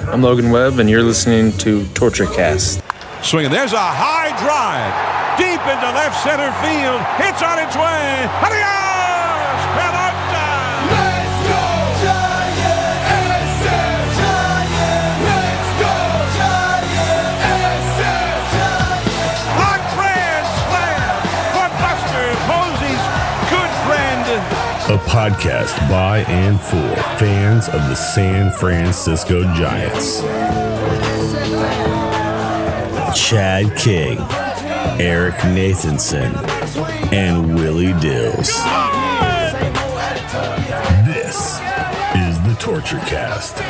I'm Logan Webb, and you're listening to TortureCast. Swinging. There's a high drive. Deep into left center field. It's on its way. Adios! Pelota! Let's go Giants! SF Giants! Let's go Giants! SF Giants! A grand slam for Buster Posey's good friend. A podcast by and for fans of the San Francisco Giants. Chad King, Eric Nathanson, and Willie Dills. This is the TortureCast.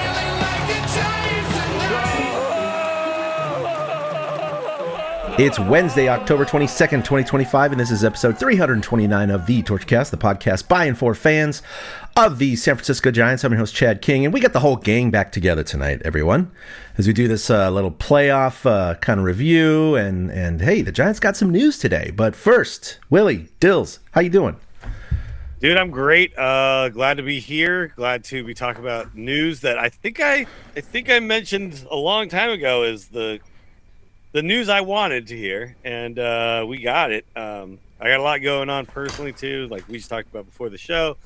It's Wednesday, October 22nd, 2025, and this is episode 329 of the TortureCast, the podcast by and for fans of the San Francisco Giants. I'm your host, Chad King, and we got the whole gang back together tonight, everyone, as we do this little playoff kind of review, and hey, the Giants got some news today. But first, Willie, Dills, how you doing? Dude, I'm great. Glad to be here. Glad to be talking about news that I think I mentioned a long time ago is the news I wanted to hear, and we got it. I got a lot going on personally too, like we just talked about before the show.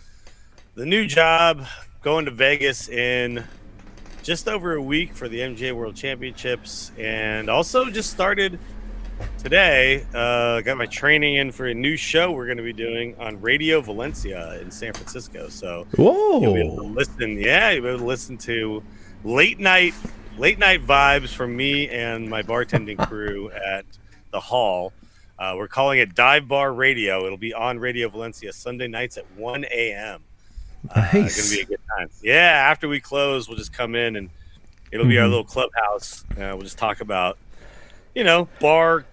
The new job, going to Vegas in just over a week for the MJ World Championships, and also just started today. Got my training in for a new show we're going to be doing on Radio Valencia in San Francisco. So you'll be able to listen. Yeah, you'll be able to listen to late night vibes from me and my bartending crew at the Hall. We're calling it Dive Bar Radio. It'll be on Radio Valencia Sunday nights at 1 a.m. Nice. It's going to be a good time. Yeah, after we close, we'll just come in and it'll be our little clubhouse. We'll just talk about, bar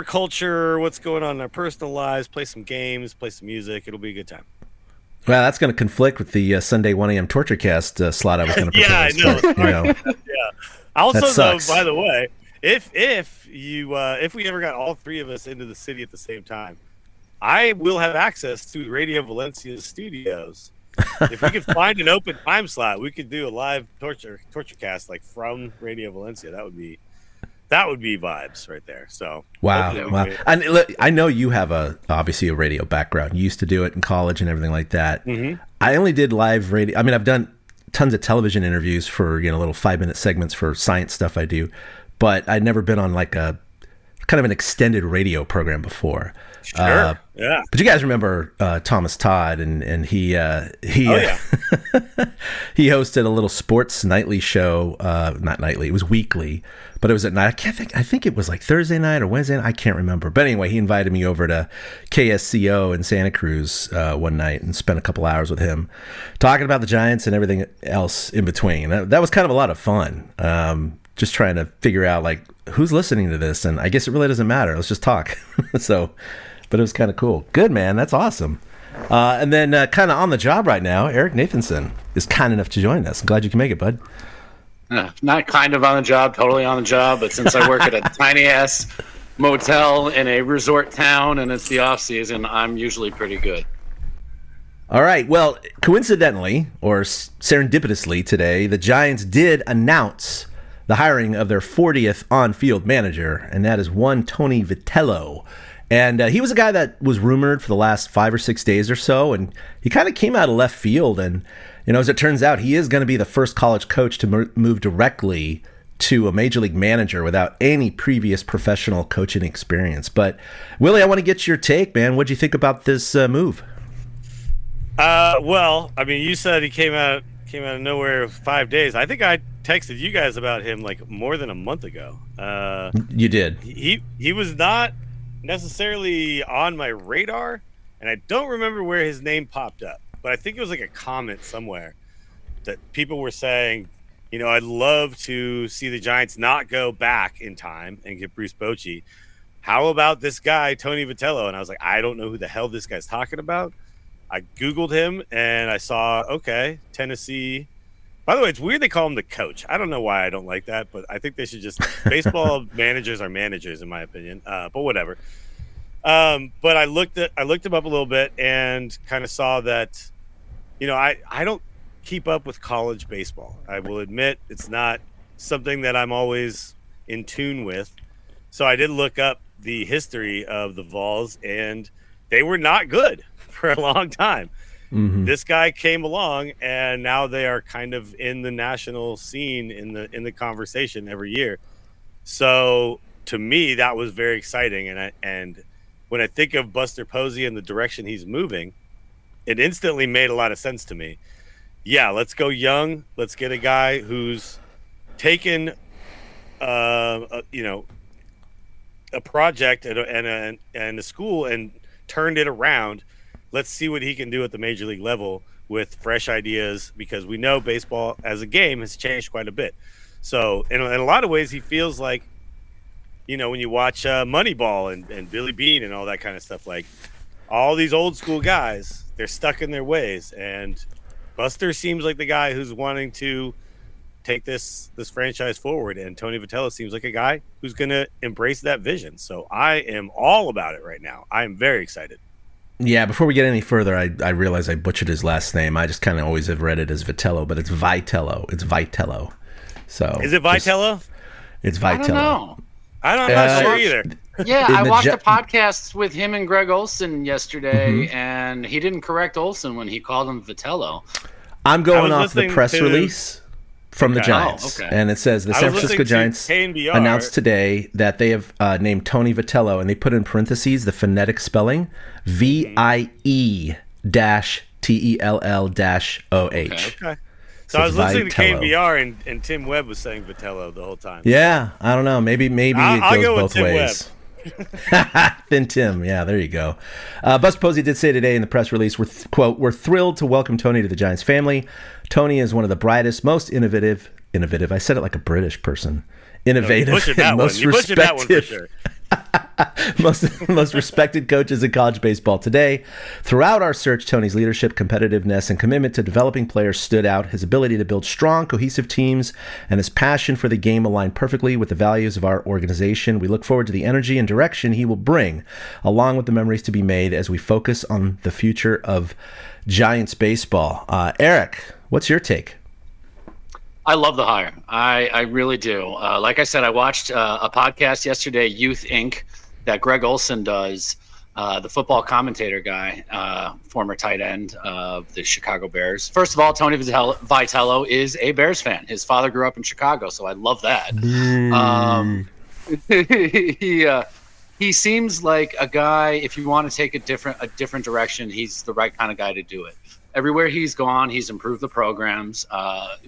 culture, what's going on in our personal lives, play some games, play some music. It'll be a good time. Well, that's going to conflict with the Sunday 1 a.m. TortureCast slot I was going to propose. Yeah, I know. Yeah. Also, though, by the way, if we ever got all three of us into the city at the same time, I will have access to Radio Valencia's studios. If we could find an open time slot, we could do a live TortureCast like from Radio Valencia. That would be vibes right there. So wow. And look, I know you have obviously a radio background. You used to do it in college and everything like that. Mm-hmm. I only did live radio. I mean, I've done tons of television interviews for little 5-minute segments for science stuff I do, but I'd never been on like a kind of an extended radio program before. Sure. Yeah. But you guys remember Thomas Todd, and he he hosted a little sports nightly show. Not nightly, it was weekly, but it was at night. I think it was like Thursday night or Wednesday night. I can't remember. But anyway, he invited me over to KSCO in Santa Cruz one night and spent a couple hours with him talking about the Giants and everything else in between. And that was kind of a lot of fun. Just trying to figure out like who's listening to this, and I guess it really doesn't matter. Let's just talk. But it was kind of cool. Good, man. That's awesome. And then kind of on the job right now, Eric Nathanson is kind enough to join us. I'm glad you can make it, bud. Not kind of on the job, totally on the job. But since I work at a tiny-ass motel in a resort town and it's the off-season, I'm usually pretty good. All right. Well, coincidentally, or serendipitously today, the Giants did announce the hiring of their 40th on-field manager, and that is one Tony Vitello. And he was a guy that was rumored for the last 5 or 6 days or so, and he kind of came out of left field. And, as it turns out, he is going to be the first college coach to move directly to a major league manager without any previous professional coaching experience. But, Willie, I want to get your take, man. What'd you think about this move? Well, I mean, you said he came out of nowhere 5 days. I think I texted you guys about him like more than a month ago. You did. He was not necessarily on my radar, and I don't remember where his name popped up, but I think it was like a comment somewhere that people were saying, I'd love to see the Giants not go back in time and get Bruce Bochy. How about this guy, Tony Vitello? And I was like, I don't know who the hell this guy's talking about. I Googled him and I saw, okay, Tennessee. By the way, it's weird they call him the coach. I don't know why I don't like that, but I think they should just baseball managers are managers in my opinion. But whatever. But I looked him up a little bit and kind of saw that, I don't keep up with college baseball. I will admit it's not something that I'm always in tune with. So I did look up the history of the Vols, and they were not good for a long time. This guy came along, and now they are kind of in the national scene in the conversation every year. So to me, that was very exciting. And when I think of Buster Posey and the direction he's moving, it instantly made a lot of sense to me. Yeah, let's go young. Let's get a guy who's taken, a project and a school and turned it around. Let's see what he can do at the major league level with fresh ideas, because we know baseball as a game has changed quite a bit. So in a lot of ways, he feels like, when you watch Moneyball and Billy Bean and all that kind of stuff, like all these old school guys, they're stuck in their ways. And Buster seems like the guy who's wanting to take this franchise forward. And Tony Vitello seems like a guy who's going to embrace that vision. So I am all about it right now. I am very excited. Yeah, before we get any further, I realize I butchered his last name. I just kind of always have read it as Vitello, but it's Vitello. It's Vitello. So is it Vitello? It's Vitello. I don't know. I'm not sure either. Yeah, I watched a podcast with him and Greg Olson yesterday, and he didn't correct Olson when he called him Vitello. I'm going off the press release from the Giants, okay. And it says the San Francisco Giants announced today that they have named Tony Vitello, and they put in parentheses the phonetic spelling VIE-TELL-OH. Okay. So I was listening to KNBR, and Tim Webb was saying Vitello the whole time. Yeah, I don't know. Maybe I'll it go goes with both Tim ways. Thin Tim. Yeah, there you go. Buster Posey did say today in the press release, quote, "We're thrilled to welcome Tony to the Giants family. Tony is one of the brightest, most innovative. I said it like a British person. Innovative, and most respected. most respected coaches in college baseball today. Throughout our search, Tony's leadership, competitiveness, and commitment to developing players stood out. His ability to build strong, cohesive teams and his passion for the game aligned perfectly with the values of our organization. We look forward to the energy and direction he will bring, along with the memories to be made as we focus on the future of Giants baseball." Eric, what's your take? I love the hire. I really do. Like I said, I watched a podcast yesterday, Youth Inc., that Greg Olson does, the football commentator guy, former tight end of the Chicago Bears. First of all, Tony Vitello is a Bears fan. His father grew up in Chicago, so I love that. He seems like a guy, if you want to take a different direction, he's the right kind of guy to do it. Everywhere he's gone, he's improved the programs.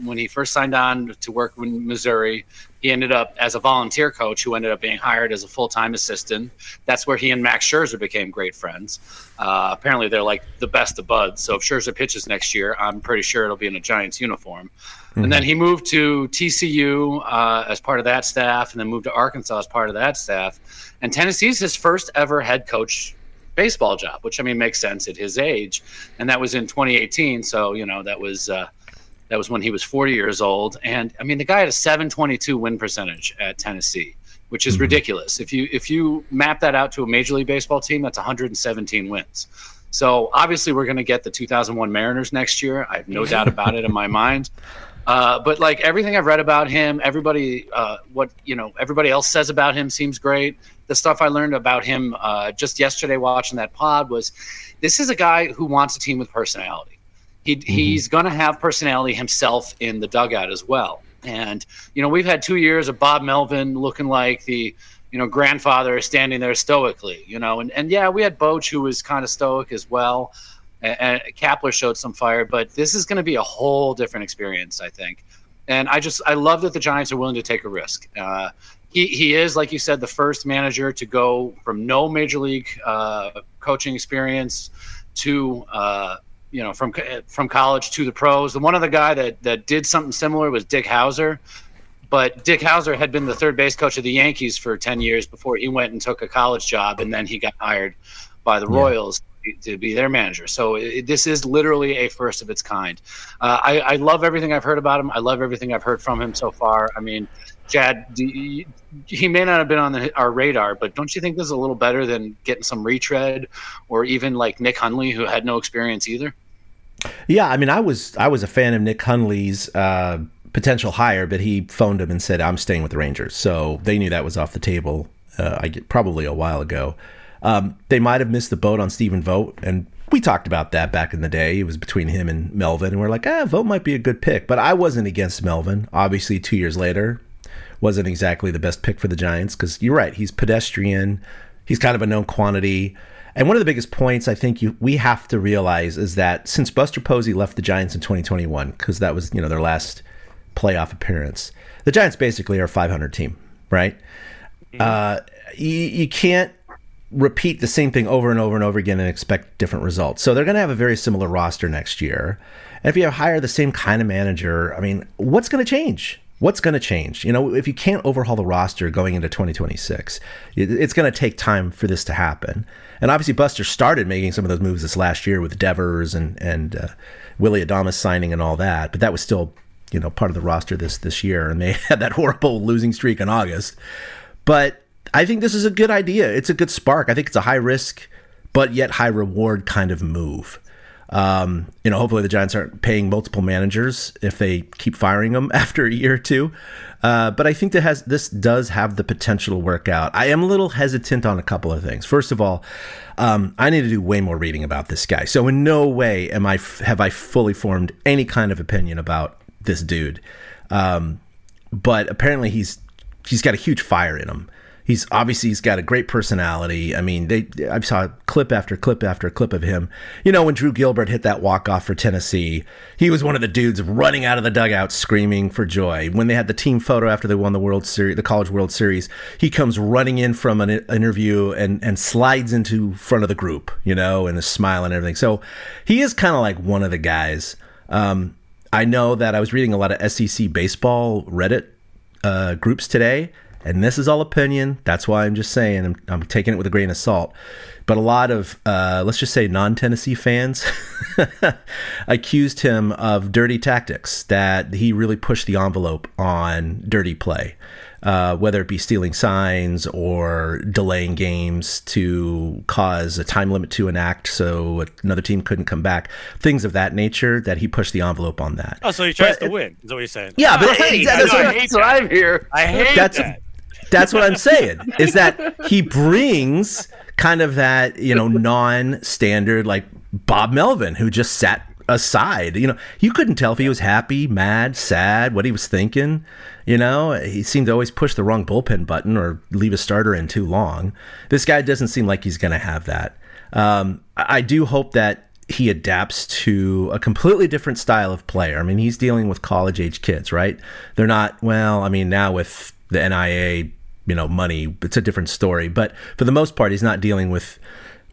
When he first signed on to work in Missouri, he ended up as a volunteer coach who ended up being hired as a full-time assistant. That's where he and Max Scherzer became great friends. Apparently, they're like the best of buds. So if Scherzer pitches next year, I'm pretty sure it'll be in a Giants uniform. And then he moved to TCU as part of that staff, and then moved to Arkansas as part of that staff. And Tennessee's his first ever head coach baseball job, which makes sense at his age, and that was in 2018. So that was when he was 40 years old, and the guy had a 722 win percentage at Tennessee, which is ridiculous. If you map that out to a Major League Baseball team, that's 117 wins. So obviously we're going to get the 2001 Mariners next year. I have no doubt about it in my mind. But like everything I've read about him, everybody else says about him seems great. The stuff I learned about him just yesterday watching that pod was, this is a guy who wants a team with personality. He's going to have personality himself in the dugout as well. And, we've had 2 years of Bob Melvin looking like the, grandfather standing there stoically, and yeah, we had Boch who was kind of stoic as well. And Kapler showed some fire, but this is going to be a whole different experience, I think. And I love that the Giants are willing to take a risk. He is, like you said, the first manager to go from no major league coaching experience to, from college to the pros. The one other guy that did something similar was Dick Hauser. But Dick Hauser had been the third base coach of the Yankees for 10 years before he went and took a college job, and then he got hired by the Royals to be their manager. So this is literally a first of its kind. I love everything I've heard about him. I love everything I've heard from him so far. Chad, he may not have been on our radar, but don't you think this is a little better than getting some retread, or even like Nick Hundley, who had no experience either? Yeah, I was a fan of Nick Hundley's potential hire, but he phoned him and said, I'm staying with the Rangers. So they knew that was off the table probably a while ago. They might have missed the boat on Stephen Vogt, and we talked about that back in the day. It was between him and Melvin, and we're like, Vogt might be a good pick. But I wasn't against Melvin. Obviously, 2 years later, wasn't exactly the best pick for the Giants because you're right. He's pedestrian. He's kind of a known quantity. And one of the biggest points I think we have to realize is that since Buster Posey left the Giants in 2021, because that was their last playoff appearance, the Giants basically are a 500 team, right? You can't repeat the same thing over and over and over again and expect different results. So they're going to have a very similar roster next year. And if you hire the same kind of manager, I mean, what's going to change? What's going to change? If you can't overhaul the roster going into 2026, it's going to take time for this to happen. And obviously Buster started making some of those moves this last year with Devers and Willie Adames signing and all that, but that was still, part of the roster this year. And they had that horrible losing streak in August. But I think this is a good idea. It's a good spark. I think it's a high risk, but yet high reward kind of move. Hopefully the Giants aren't paying multiple managers if they keep firing them after a year or two. But I think this does have the potential to work out. I am a little hesitant on a couple of things. First of all, I need to do way more reading about this guy. So in no way have I fully formed any kind of opinion about this dude. But apparently he's got a huge fire in him. He's got a great personality. I mean, I saw clip after clip after clip of him. When Drew Gilbert hit that walk-off for Tennessee, he was one of the dudes running out of the dugout screaming for joy. When they had the team photo after they won the World Series, the College World Series, he comes running in from an interview and slides into front of the group, and is smiling and everything. So he is kind of like one of the guys. I know that I was reading a lot of SEC baseball Reddit groups today, and this is all opinion. That's why I'm just saying I'm taking it with a grain of salt. But a lot of, let's just say, non-Tennessee fans accused him of dirty tactics, that he really pushed the envelope on dirty play, whether it be stealing signs or delaying games to cause a time limit to enact so another team couldn't come back. Things of that nature, that he pushed the envelope on that. Oh, so he tries to win, is what you're saying. Yeah, but That's what I'm here. I hate that. That's what I'm saying, is that he brings kind of that, non-standard, like Bob Melvin, who just sat aside. You couldn't tell if he was happy, mad, sad, what he was thinking. He seemed to always push the wrong bullpen button or leave a starter in too long. This guy doesn't seem like he's going to have that. I do hope that he adapts to a completely different style of player. I mean, he's dealing with college-age kids, right? They're not, now with the NIA, money, it's a different story. But for the most part, he's not dealing with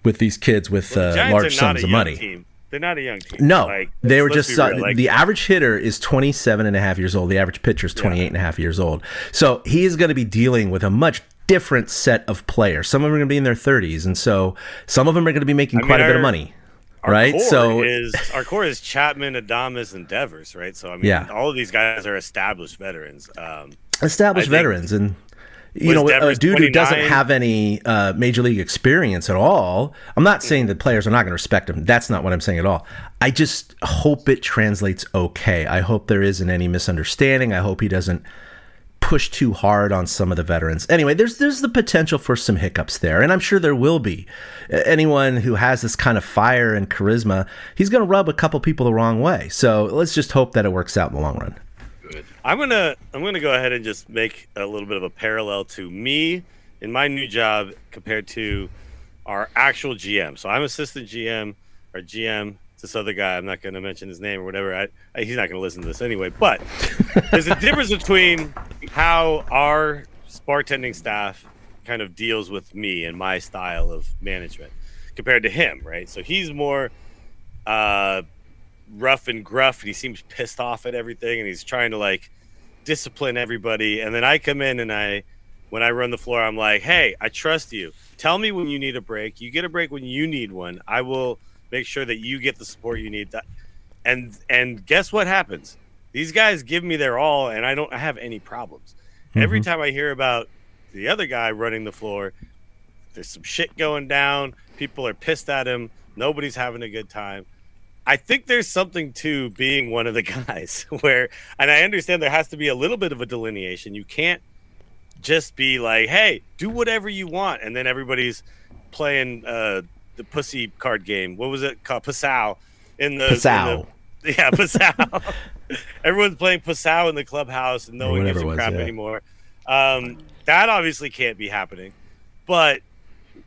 these kids with large sums of money. Team. They're not a young team. No, they were just the average hitter is 27 and a half years old. The average pitcher is 28 and a half years old. So he is going to be dealing with a much different set of players. Some of them are going to be in their 30s, and so some of them are going to be making quite a bit of money. Right, our core is Chapman, Adames, and Devers, right? So all of these guys are established veterans. Veterans, and a dude who doesn't have any major league experience at all. I'm not saying that players are not going to respect him. That's not what I'm saying at all. I just hope it translates okay. I hope there isn't any misunderstanding. I hope he doesn't push too hard on some of the veterans. Anyway, there's the potential for some hiccups there, and I'm sure there will be. Anyone who has this kind of fire and charisma, he's going to rub a couple people the wrong way. So let's just hope that it works out in the long run. Good. I'm gonna go ahead and just make a little bit of a parallel to me in my new job compared to our actual GM. So I'm assistant GM. Our GM, this other guy, I'm not going to mention his name or whatever. He's not going to listen to this anyway. But there's a difference between how our bartending staff kind of deals with me and my style of management compared to him, right? So he's more rough and gruff, and he seems pissed off at everything, and he's trying to discipline everybody. And then I come in and when I run the floor, I'm like, hey, I trust you. Tell me when you need a break. You get a break when you need one. I will make sure that you get the support you need. And guess what happens? These guys give me their all, and I have any problems. Mm-hmm. Every time I hear about the other guy running the floor, there's some shit going down. People are pissed at him. Nobody's having a good time. I think there's something to being one of the guys where, and I understand there has to be a little bit of a delineation. You can't just be like, hey, do whatever you want. And then everybody's playing the pussy card game. What was it called? Passow. Passow. Yeah, Passow. Everyone's playing Passow in the clubhouse and no one gives whatever a it was, crap yeah. anymore. That obviously can't be happening. But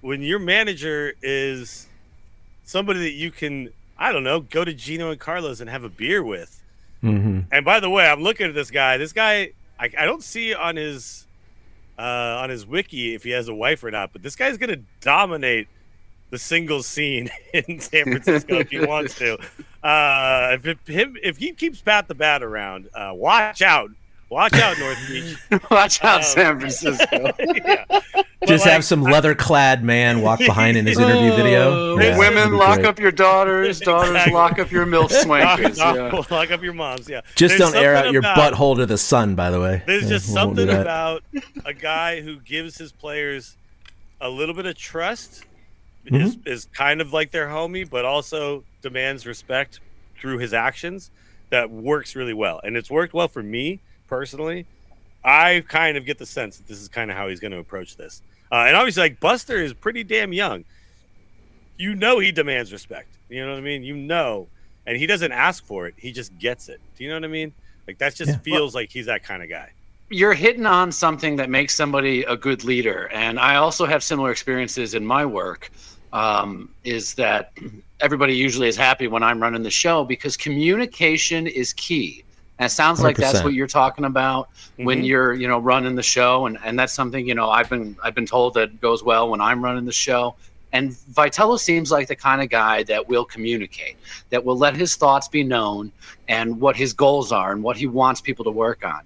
when your manager is somebody that you can, I don't know, go to Gino and Carlos and have a beer with. Mm-hmm. And by the way, I'm looking at this guy. This guy, I don't see on his wiki if he has a wife or not, but this guy's gonna dominate the singles scene in San Francisco if he wants to. If he keeps Pat the Bat around, watch out, North Beach. Watch out, San Francisco. Yeah. Just have some leather-clad man walk behind in his interview video. Yeah, Women, that'd be lock great. up your daughters. Daughters, lock up your MILF swankers. Yeah. Lock up your moms. Yeah. Just There's don't air out something your about- butthole to the sun, by the way. There's Yeah, just we won't do something that. about a guy who gives his players a little bit of trust, Mm-hmm. is kind of like their homie, but also demands respect through his actions. That works really well, and it's worked well for me personally. I kind of get the sense that this is kind of how he's going to approach this. And obviously, like, Buster is pretty damn young. You know he demands respect. You know what I mean? You know, and he doesn't ask for it. He just gets it. Do you know what I mean? Like, that just feels like he's that kind of guy. You're hitting on something that makes somebody a good leader. And I also have similar experiences in my work, is that everybody usually is happy when I'm running the show because communication is key. And it sounds like that's 100%. what you're talking about when you're, running the show. And that's something, I've been told that goes well when I'm running the show. And Vitello seems like the kind of guy that will communicate, that will let his thoughts be known and what his goals are and what he wants people to work on.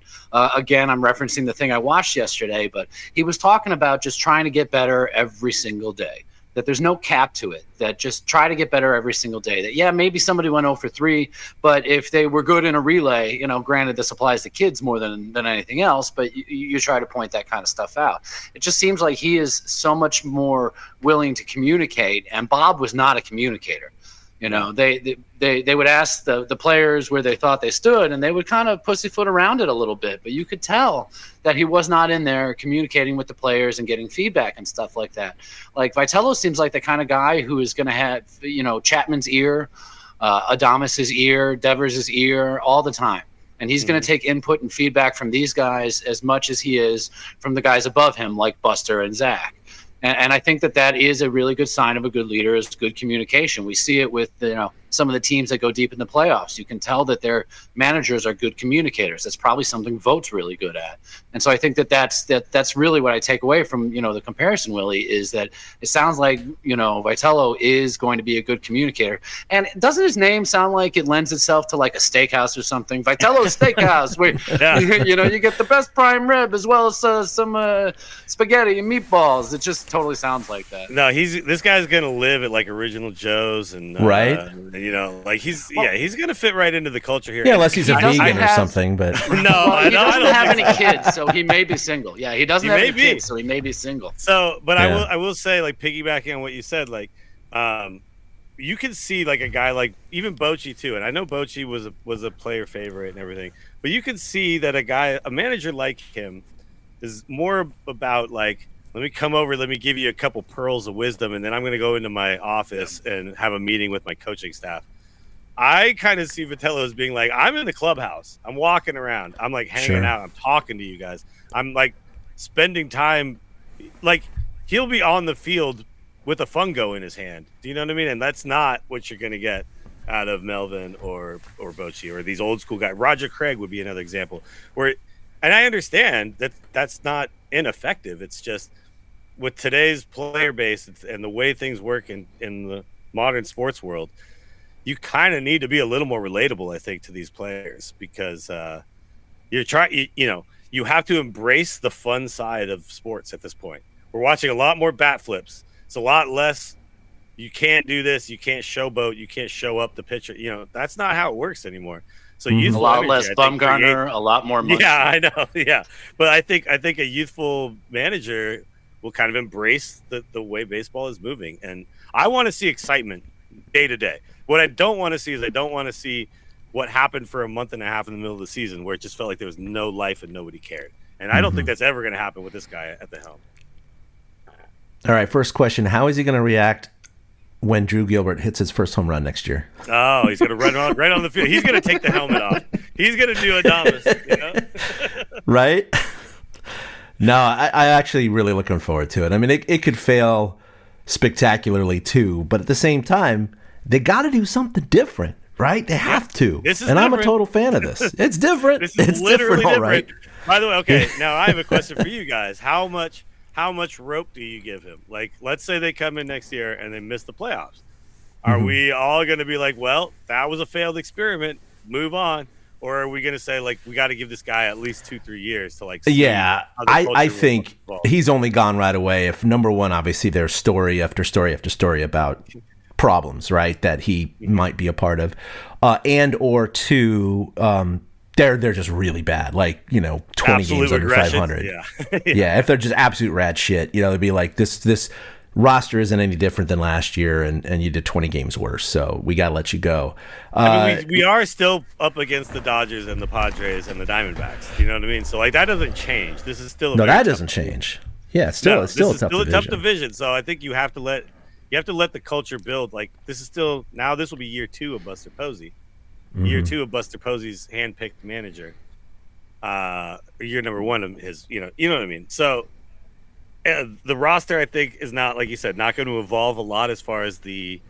Again, I'm referencing the thing I watched yesterday, but he was talking about just trying to get better every single day, that there's no cap to it, that just try to get better every single day. That, yeah, maybe somebody went 0 for 3, but if they were good in a relay, granted this applies to kids more than anything else, but you try to point that kind of stuff out. It just seems like he is so much more willing to communicate, and Bob was not a communicator. They would ask the players where they thought they stood, and they would kind of pussyfoot around it a little bit. But you could tell that he was not in there communicating with the players and getting feedback and stuff like that. Like, Vitello seems like the kind of guy who is going to have, Chapman's ear, Adamas's ear, Devers' ear all the time. And he's going to take input and feedback from these guys as much as he is from the guys above him, like Buster and Zach. And I think that is a really good sign of a good leader, is good communication. We see it with some of the teams that go deep in the playoffs. You can tell that their managers are good communicators. That's probably something Vogt's really good at. And so I think that's really what I take away from the comparison, Willie, is that it sounds like Vitello is going to be a good communicator. And doesn't his name sound like it lends itself to like a steakhouse or something? Vitello's Steakhouse, where you get the best prime rib as well as some spaghetti and meatballs. It just totally sounds like that. No, this guy's gonna live at like Original Joe's and Right. He's gonna fit right into the culture here. Yeah, unless he's a He doesn't vegan or have- something. But No, He doesn't don't have think any so. kids, so he may be single. Yeah, he doesn't He have may any be. kids, so he may be single. So, but Yeah. I will say, like, piggybacking on what you said, like, you can see like a guy like even Bochy too, and I know Bochy was a player favorite and everything, but you can see that a manager like him is more about like, let me come over, let me give you a couple pearls of wisdom, and then I'm going to go into my office and have a meeting with my coaching staff. I kind of see Vitello as being like, I'm in the clubhouse, I'm walking around, I'm like hanging out, I'm talking to you guys, I'm like spending time, like he'll be on the field with a fungo in his hand. Do you know what I mean? And that's not what you're going to get out of Melvin or Bochy or these old school guys. Roger Craig would be another example where, and I understand that that's not ineffective. It's just with today's player base and the way things work in the modern sports world, you kind of need to be a little more relatable, I think, to these players because you have to embrace the fun side of sports at this point. We're watching a lot more bat flips. It's a lot less. You can't do this. You can't showboat. You can't show up the pitcher. That's not how it works anymore. So A youthful lot energy, less I think, Bumgarner, a lot more money. Yeah, I know. Yeah, but I think a youthful manager will kind of embrace the way baseball is moving, and I want to see excitement day to day. What I don't want to see is I don't want to see what happened for a month and a half in the middle of the season where it just felt like there was no life and nobody cared. And I don't think that's ever going to happen with this guy at the helm. All right, first question. How is he going to react when Drew Gilbert hits his first home run next year? Oh, he's going to run right on the field. He's going to take the helmet off. He's going to do Adamas, you know? Right? No, I actually really looking forward to it. I mean, it could fail spectacularly too, but at the same time, they got to do something different, right? They have to. I'm a total fan of this. It's different. It's literally different, all right? By the way, okay, now I have a question for you guys. How much rope do you give him? Like, let's say they come in next year and they miss the playoffs. Are we all going to be like, well, that was a failed experiment, move on? Or are we going to say, like, we got to give this guy at least 2-3 years to, like, see yeah, I think he's only gone right away if, number one, obviously there's story after story after story about problems, right, that he might be a part of. And or two, they're just really bad, like, 20 absolute games under aggression. 500. Yeah. Yeah, if they're just absolute rad shit, they'd be like, this roster isn't any different than last year, and you did 20 games worse, so we got to let you go. I mean, we are still up against the Dodgers and the Padres and the Diamondbacks. You know what I mean? So, like, that doesn't change. This is still that doesn't change. Yeah, it's still a tough division. So I think you have to let the culture build. Like, this is still now. This will be year 2 of Buster Posey. Year 2 of Buster Posey's handpicked manager. Year number 1 of his. You know what I mean? So. The roster, I think, is not, like you said, not going to evolve a lot as far as the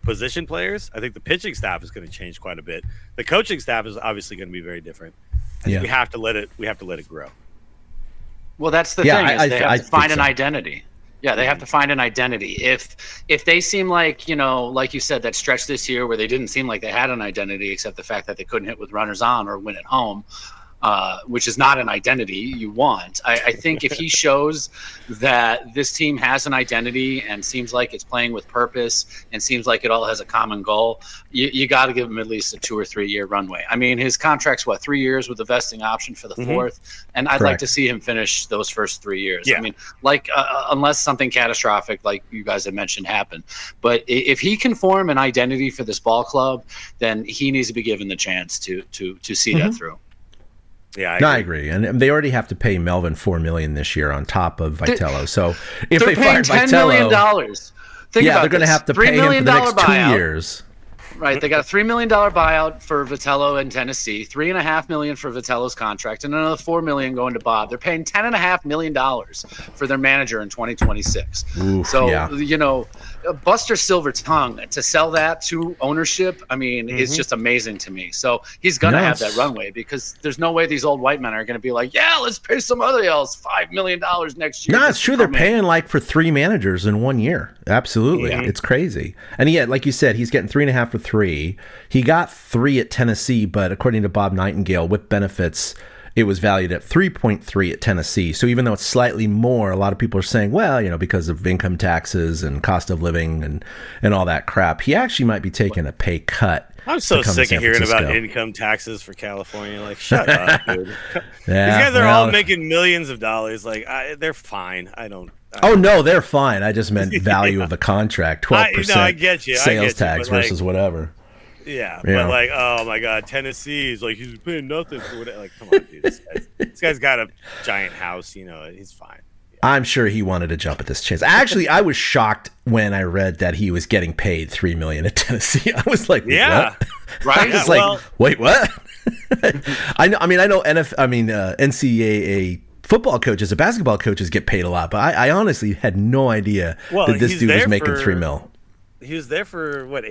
position players. I think the pitching staff is going to change quite a bit. The coaching staff is obviously going to be very different. I think we have to let it grow. Well, that's the thing is they have to find an identity. Yeah, they have to find an identity. If they seem like, like you said, that stretch this year where they didn't seem like they had an identity except the fact that they couldn't hit with runners on or win at home, which is not an identity you want. I think if he shows that this team has an identity and seems like it's playing with purpose and seems like it all has a common goal, you got to give him at least a 2 or 3 year runway. I mean, his contract's 3 years with a vesting option for the 4th, and I'd like to see him finish those first 3 years. Yeah. I mean, unless something catastrophic, like you guys have mentioned, happened. But if he can form an identity for this ball club, then he needs to be given the chance to see that through. Yeah, I agree. And they already have to pay Melvin $4 million this year on top of Vitello. So if they fired $10 Vitello, million. they're going to have to pay him for the next buyout. 2 years. Right, they got a $3 million buyout for Vitello in Tennessee, $3.5 million for Vitello's contract, and another $4 million going to Bob. They're paying $10.5 million for their manager in 2026. Oof, so Buster Silvertongue to sell that to ownership, I mean, is just amazing to me. So he's gonna have that runway because there's no way these old white men are gonna be like, yeah, let's pay somebody else $5 million next year. No, it's true. They're paying like for 3 managers in 1 year. Absolutely, it's crazy. And yet, like you said, he's getting 3.5 for 3. He got 3 at Tennessee, but according to Bob Nightingale, with benefits, it was valued at 3.3 at Tennessee. So even though it's slightly more, a lot of people are saying, well, because of income taxes and cost of living and all that crap, he actually might be taking a pay cut. I'm so sick of hearing about income taxes for California. Like, shut up, dude. These guys are all making millions of dollars. Like, they're fine. No, they're fine. I just meant value of the contract, 12% I get you. sales tax versus whatever. Yeah, but like, oh my God, Tennessee is like, he's paying nothing for whatever. Like, come on, dude. This guy's got a giant house. He's fine. Yeah. I'm sure he wanted to jump at this chance. Actually, I was shocked when I read that he was getting paid $3 million at Tennessee. I was like, what? Right? I was like, wait, what? I know NCAA football coaches and basketball coaches get paid a lot, but I honestly had no idea that this dude was making $3 million. He was there for what,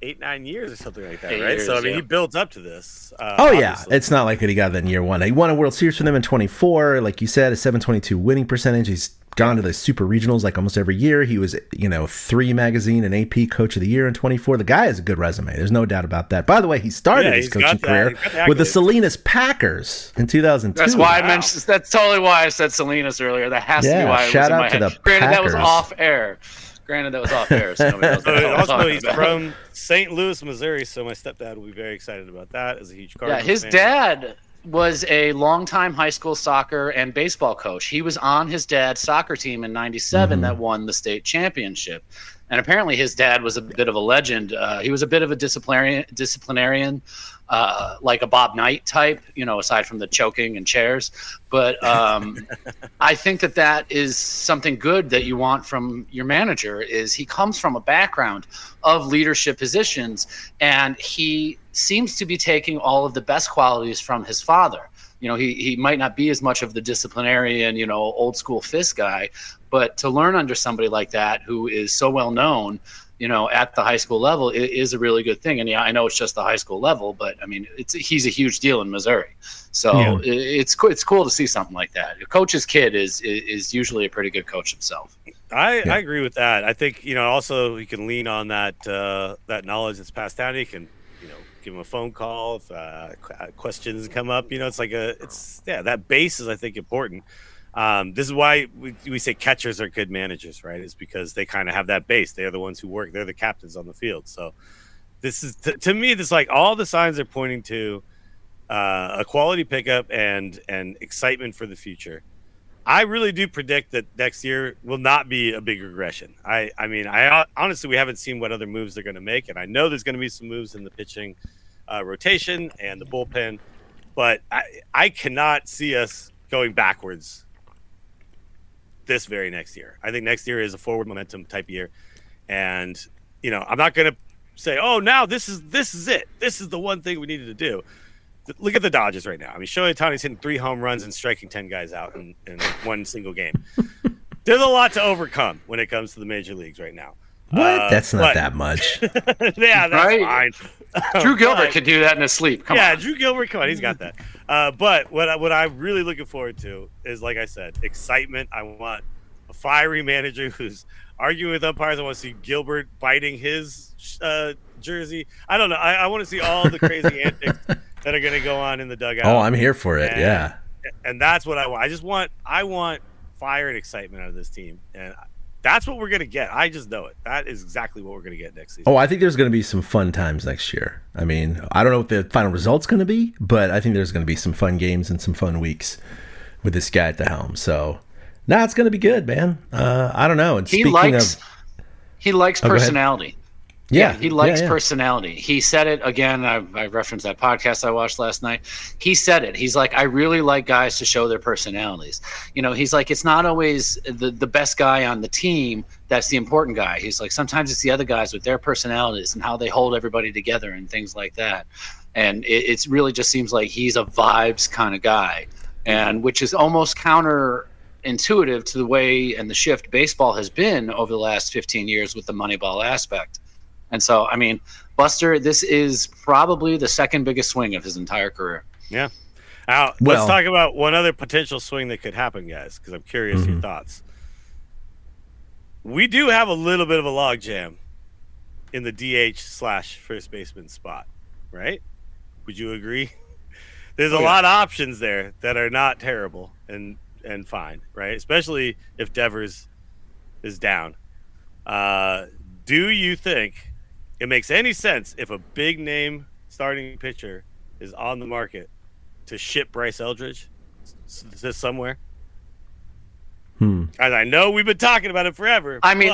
8-9 years or something like that, right? So I mean, he built up to this. Obviously. It's not like he got that in year 1. He won a World Series for them in 24, like you said, a .722 winning percentage. He's gone to the super regionals like almost every year. He was, 3 magazine and AP Coach of the Year in 24. The guy has a good resume. There's no doubt about that. By the way, he started his coaching career with the Salinas Packers in 2002. That's why I mentioned. That's totally why I said Salinas earlier. That has to be why it was in my head. Granted, that was off air. So also, he's from St. Louis, Missouri, so my stepdad will be very excited about that as a huge Cardinals fan. His dad was a longtime high school soccer and baseball coach. He was on his dad's soccer team in '97 that won the state championship. And apparently his dad was a bit of a legend. He was a bit of a disciplinarian, like a Bob Knight type, aside from the choking and chairs. But I think that is something good that you want from your manager. Is he comes from a background of leadership positions, and he seems to be taking all of the best qualities from his father. He might not be as much of the disciplinarian, old school fist guy, but to learn under somebody like that who is so well known, at the high school level is a really good thing. And yeah, I know it's just the high school level, but I mean, he's a huge deal in Missouri. So it's cool to see something like that. A coach's kid is usually a pretty good coach himself. I agree with that. I think, also he can lean on that knowledge that's passed down. He can, give him a phone call if questions come up. It's like that base is, I think, important. This is why we say catchers are good managers, right? It's because they kind of have that base. They are the ones who work. They're the captains on the field. So this is, to me, this like all the signs are pointing to a quality pickup and excitement for the future. I really do predict that next year will not be a big regression. I mean, honestly, we haven't seen what other moves they're going to make, and I know there's going to be some moves in the pitching rotation and the bullpen, but I cannot see us going backwards this very next year. I think next year is a forward momentum type year, and I'm not going to say, oh, now this is it. This is the one thing we needed to do. Look at the Dodgers right now. I mean, Shohei Ohtani's hitting 3 home runs and striking 10 guys out in one single game. There's a lot to overcome when it comes to the major leagues right now. What? That's not that much. Yeah, that's right? Fine. Drew Gilbert could do that in his sleep. Come on. Drew Gilbert, come on, he's got that. But what I'm really looking forward to is, like I said, excitement. I want a fiery manager who's arguing with umpires. I want to see Gilbert biting his jersey. I don't know. I want to see all the crazy antics that are going to go on in the dugout. Oh, I'm here for it. Yeah. And that's what I want. I want fire and excitement out of this team. And that's what we're going to get. I just know it. That is exactly what we're going to get next season. Oh, I think there's going to be some fun times next year. I mean, I don't know what the final result's going to be, but I think there's going to be some fun games and some fun weeks with this guy at the helm. So, it's going to be good, man. I don't know. And he likes personality. Yeah, he likes personality. He said it again. I referenced that podcast I watched last night. He said it. He's like, I really like guys to show their personalities. He's like, it's not always the best guy on the team that's the important guy. He's like, sometimes it's the other guys with their personalities and how they hold everybody together and things like that. And it's really just seems like he's a vibes kind of guy, and which is almost counterintuitive to the way and the shift baseball has been over the last 15 years with the Moneyball aspect. And so, I mean, Buster, this is probably the second biggest swing of his entire career. Yeah. Now, let's talk about one other potential swing that could happen, guys, because I'm curious your thoughts. We do have a little bit of a logjam in the DH/first baseman spot, right? Would you agree? There's a lot of options there that are not terrible and fine, right? Especially if Devers is down. Do you think it makes any sense if a big name starting pitcher is on the market to ship Bryce Eldridge to somewhere? And I know we've been talking about it forever. I mean,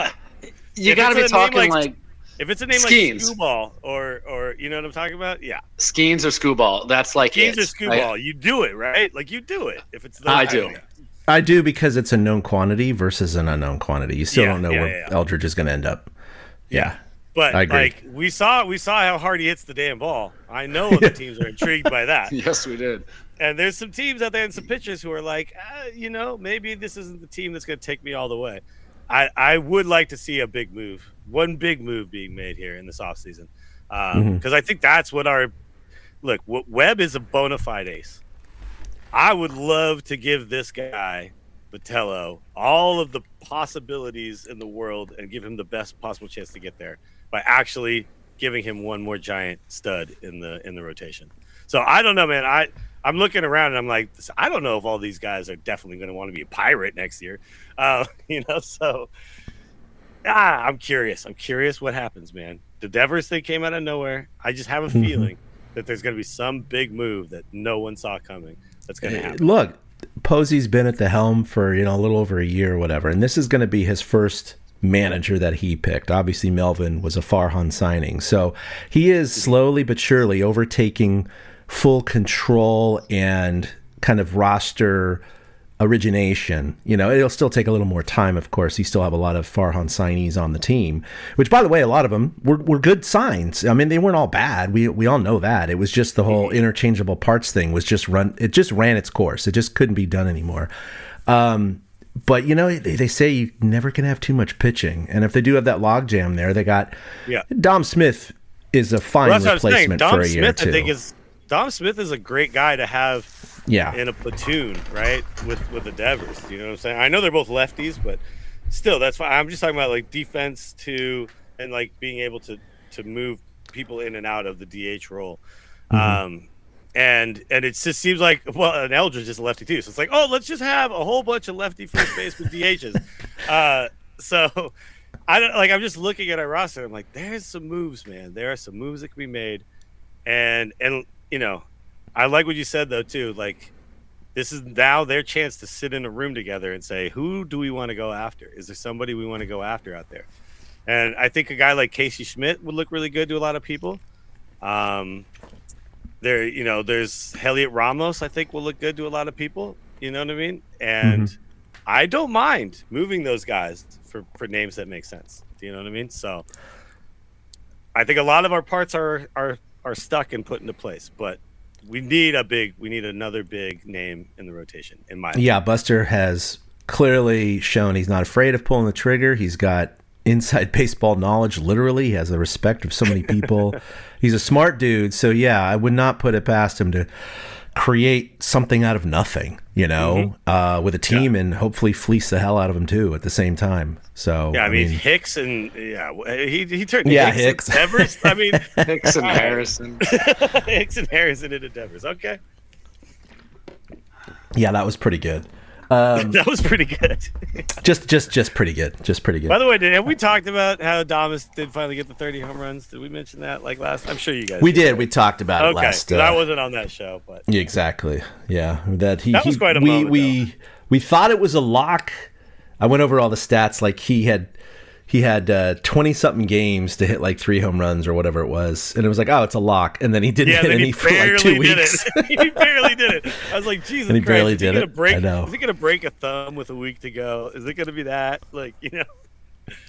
you got to be talking like if it's a name Skeens. like Scooball or you know what I'm talking about? Yeah. Skeens or Scooball. That's like Skeens or Scooball. You do it, right? Like you do it. If it's I do. I do, because it's a known quantity versus an unknown quantity. You still don't know where Eldridge is going to end up. Yeah. But like we saw how hard he hits the damn ball. I know the teams are intrigued by that. Yes, we did. And there's some teams out there and some pitchers who are like, maybe this isn't the team that's going to take me all the way. I would like to see one big move being made here in this offseason. Because I think that's what Webb is a bona fide ace. I would love to give this guy, Vitello, all of the possibilities in the world and give him the best possible chance to get there by actually giving him one more giant stud in the rotation. So I don't know, man. I'm looking around and I'm like, I don't know if all these guys are definitely going to want to be a Pirate next year. So I'm curious. I'm curious what happens, man. The Devers thing came out of nowhere. I just have a feeling that there's going to be some big move that no one saw coming that's going to happen. Look, Posey's been at the helm for a little over a year or whatever, and this is going to be his first manager that he picked. Obviously, Melvin was a Farhan signing, so he is slowly but surely overtaking full control and kind of roster origination. It'll still take a little more time, of course. You still have a lot of Farhan signees on the team, which, by the way, a lot of them were good signs. I mean, they weren't all bad. We all know that. It was just the whole interchangeable parts thing was just ran its course. It just couldn't be done anymore. But they say you never can have too much pitching, and if they do have that logjam there, they got Dom Smith is a fine replacement for a year or two. Dom Smith is a great guy to have in a platoon, right? With the Devers. You know what I'm saying? I know they're both lefties, but still, that's fine. I'm just talking about like defense too, and like being able to move people in and out of the DH role. And it just seems like, well, and Eldridge is a lefty too. So it's like, oh, let's just have a whole bunch of lefty first base with DHs. So I'm just looking at our roster. I'm like, there's some moves, man. There are some moves that can be made. And I like what you said though too. Like, this is now their chance to sit in a room together and say, who do we want to go after? Is there somebody we want to go after out there? And I think a guy like Casey Schmidt would look really good to a lot of people. There's Heliot Ramos, I think will look good to a lot of people. You know what I mean? And I don't mind moving those guys for names that make sense. Do you know what I mean? So I think a lot of our parts are stuck and put into place, but we need another big name in the rotation, in my opinion. Yeah, Buster has clearly shown he's not afraid of pulling the trigger. He's got inside baseball knowledge, literally. He has the respect of so many people. He's a smart dude, so yeah, I would not put it past him to create something out of nothing, with a team and hopefully fleece the hell out of them too at the same time. So I mean Hicks and he turned Hicks. Devers. I mean Hicks and Harrison. Hicks and Harrison into Devers. Okay. Yeah, that was pretty good. That was pretty good. just pretty good. Just pretty good. By the way, have we talked about how Adames did finally get the 30 home runs? Did we mention that last? I'm sure you guys. We did. We talked about it last. I wasn't on that show, but exactly. Yeah, that was quite a moment. We thought it was a lock. I went over all the stats. Like he had 20-something games to hit like 3 home runs or whatever it was. And it was like, oh, it's a lock. And then he didn't hit any for like 2 weeks. He barely did it. I was like, Jesus and he Christ. Barely did it. I know. Is he going to break a thumb with a week to go? Is it going to be that?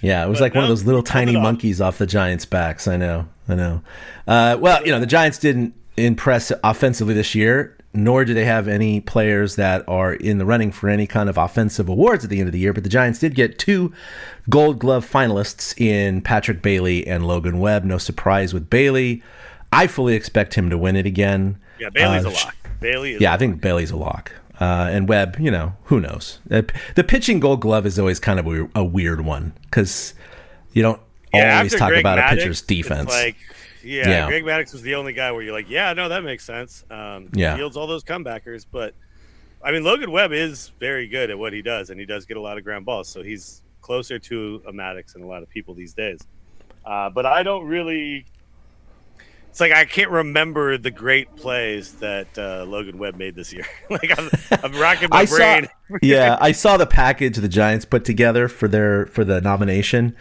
Yeah, it was like one of those little tiny monkeys off the Giants' backs. I know. The Giants didn't impress offensively this year, nor do they have any players that are in the running for any kind of offensive awards at the end of the year. But the Giants did get 2 Gold Glove finalists in Patrick Bailey and Logan Webb. No surprise with Bailey. I fully expect him to win it again. Yeah, Bailey's a lock. I think Bailey's a lock. And Webb, who knows? The pitching Gold Glove is always kind of a weird one because you don't always talk Greg about Maddux, a pitcher's defense. Greg Maddux was the only guy where you're like, yeah, no, that makes sense. Fields all those comebackers, but I mean, Logan Webb is very good at what he does, and he does get a lot of ground balls, so he's closer to a Maddux than a lot of people these days. But I don't really. It's like I can't remember the great plays that Logan Webb made this year. I'm racking my brain. I saw the package the Giants put together for the nomination.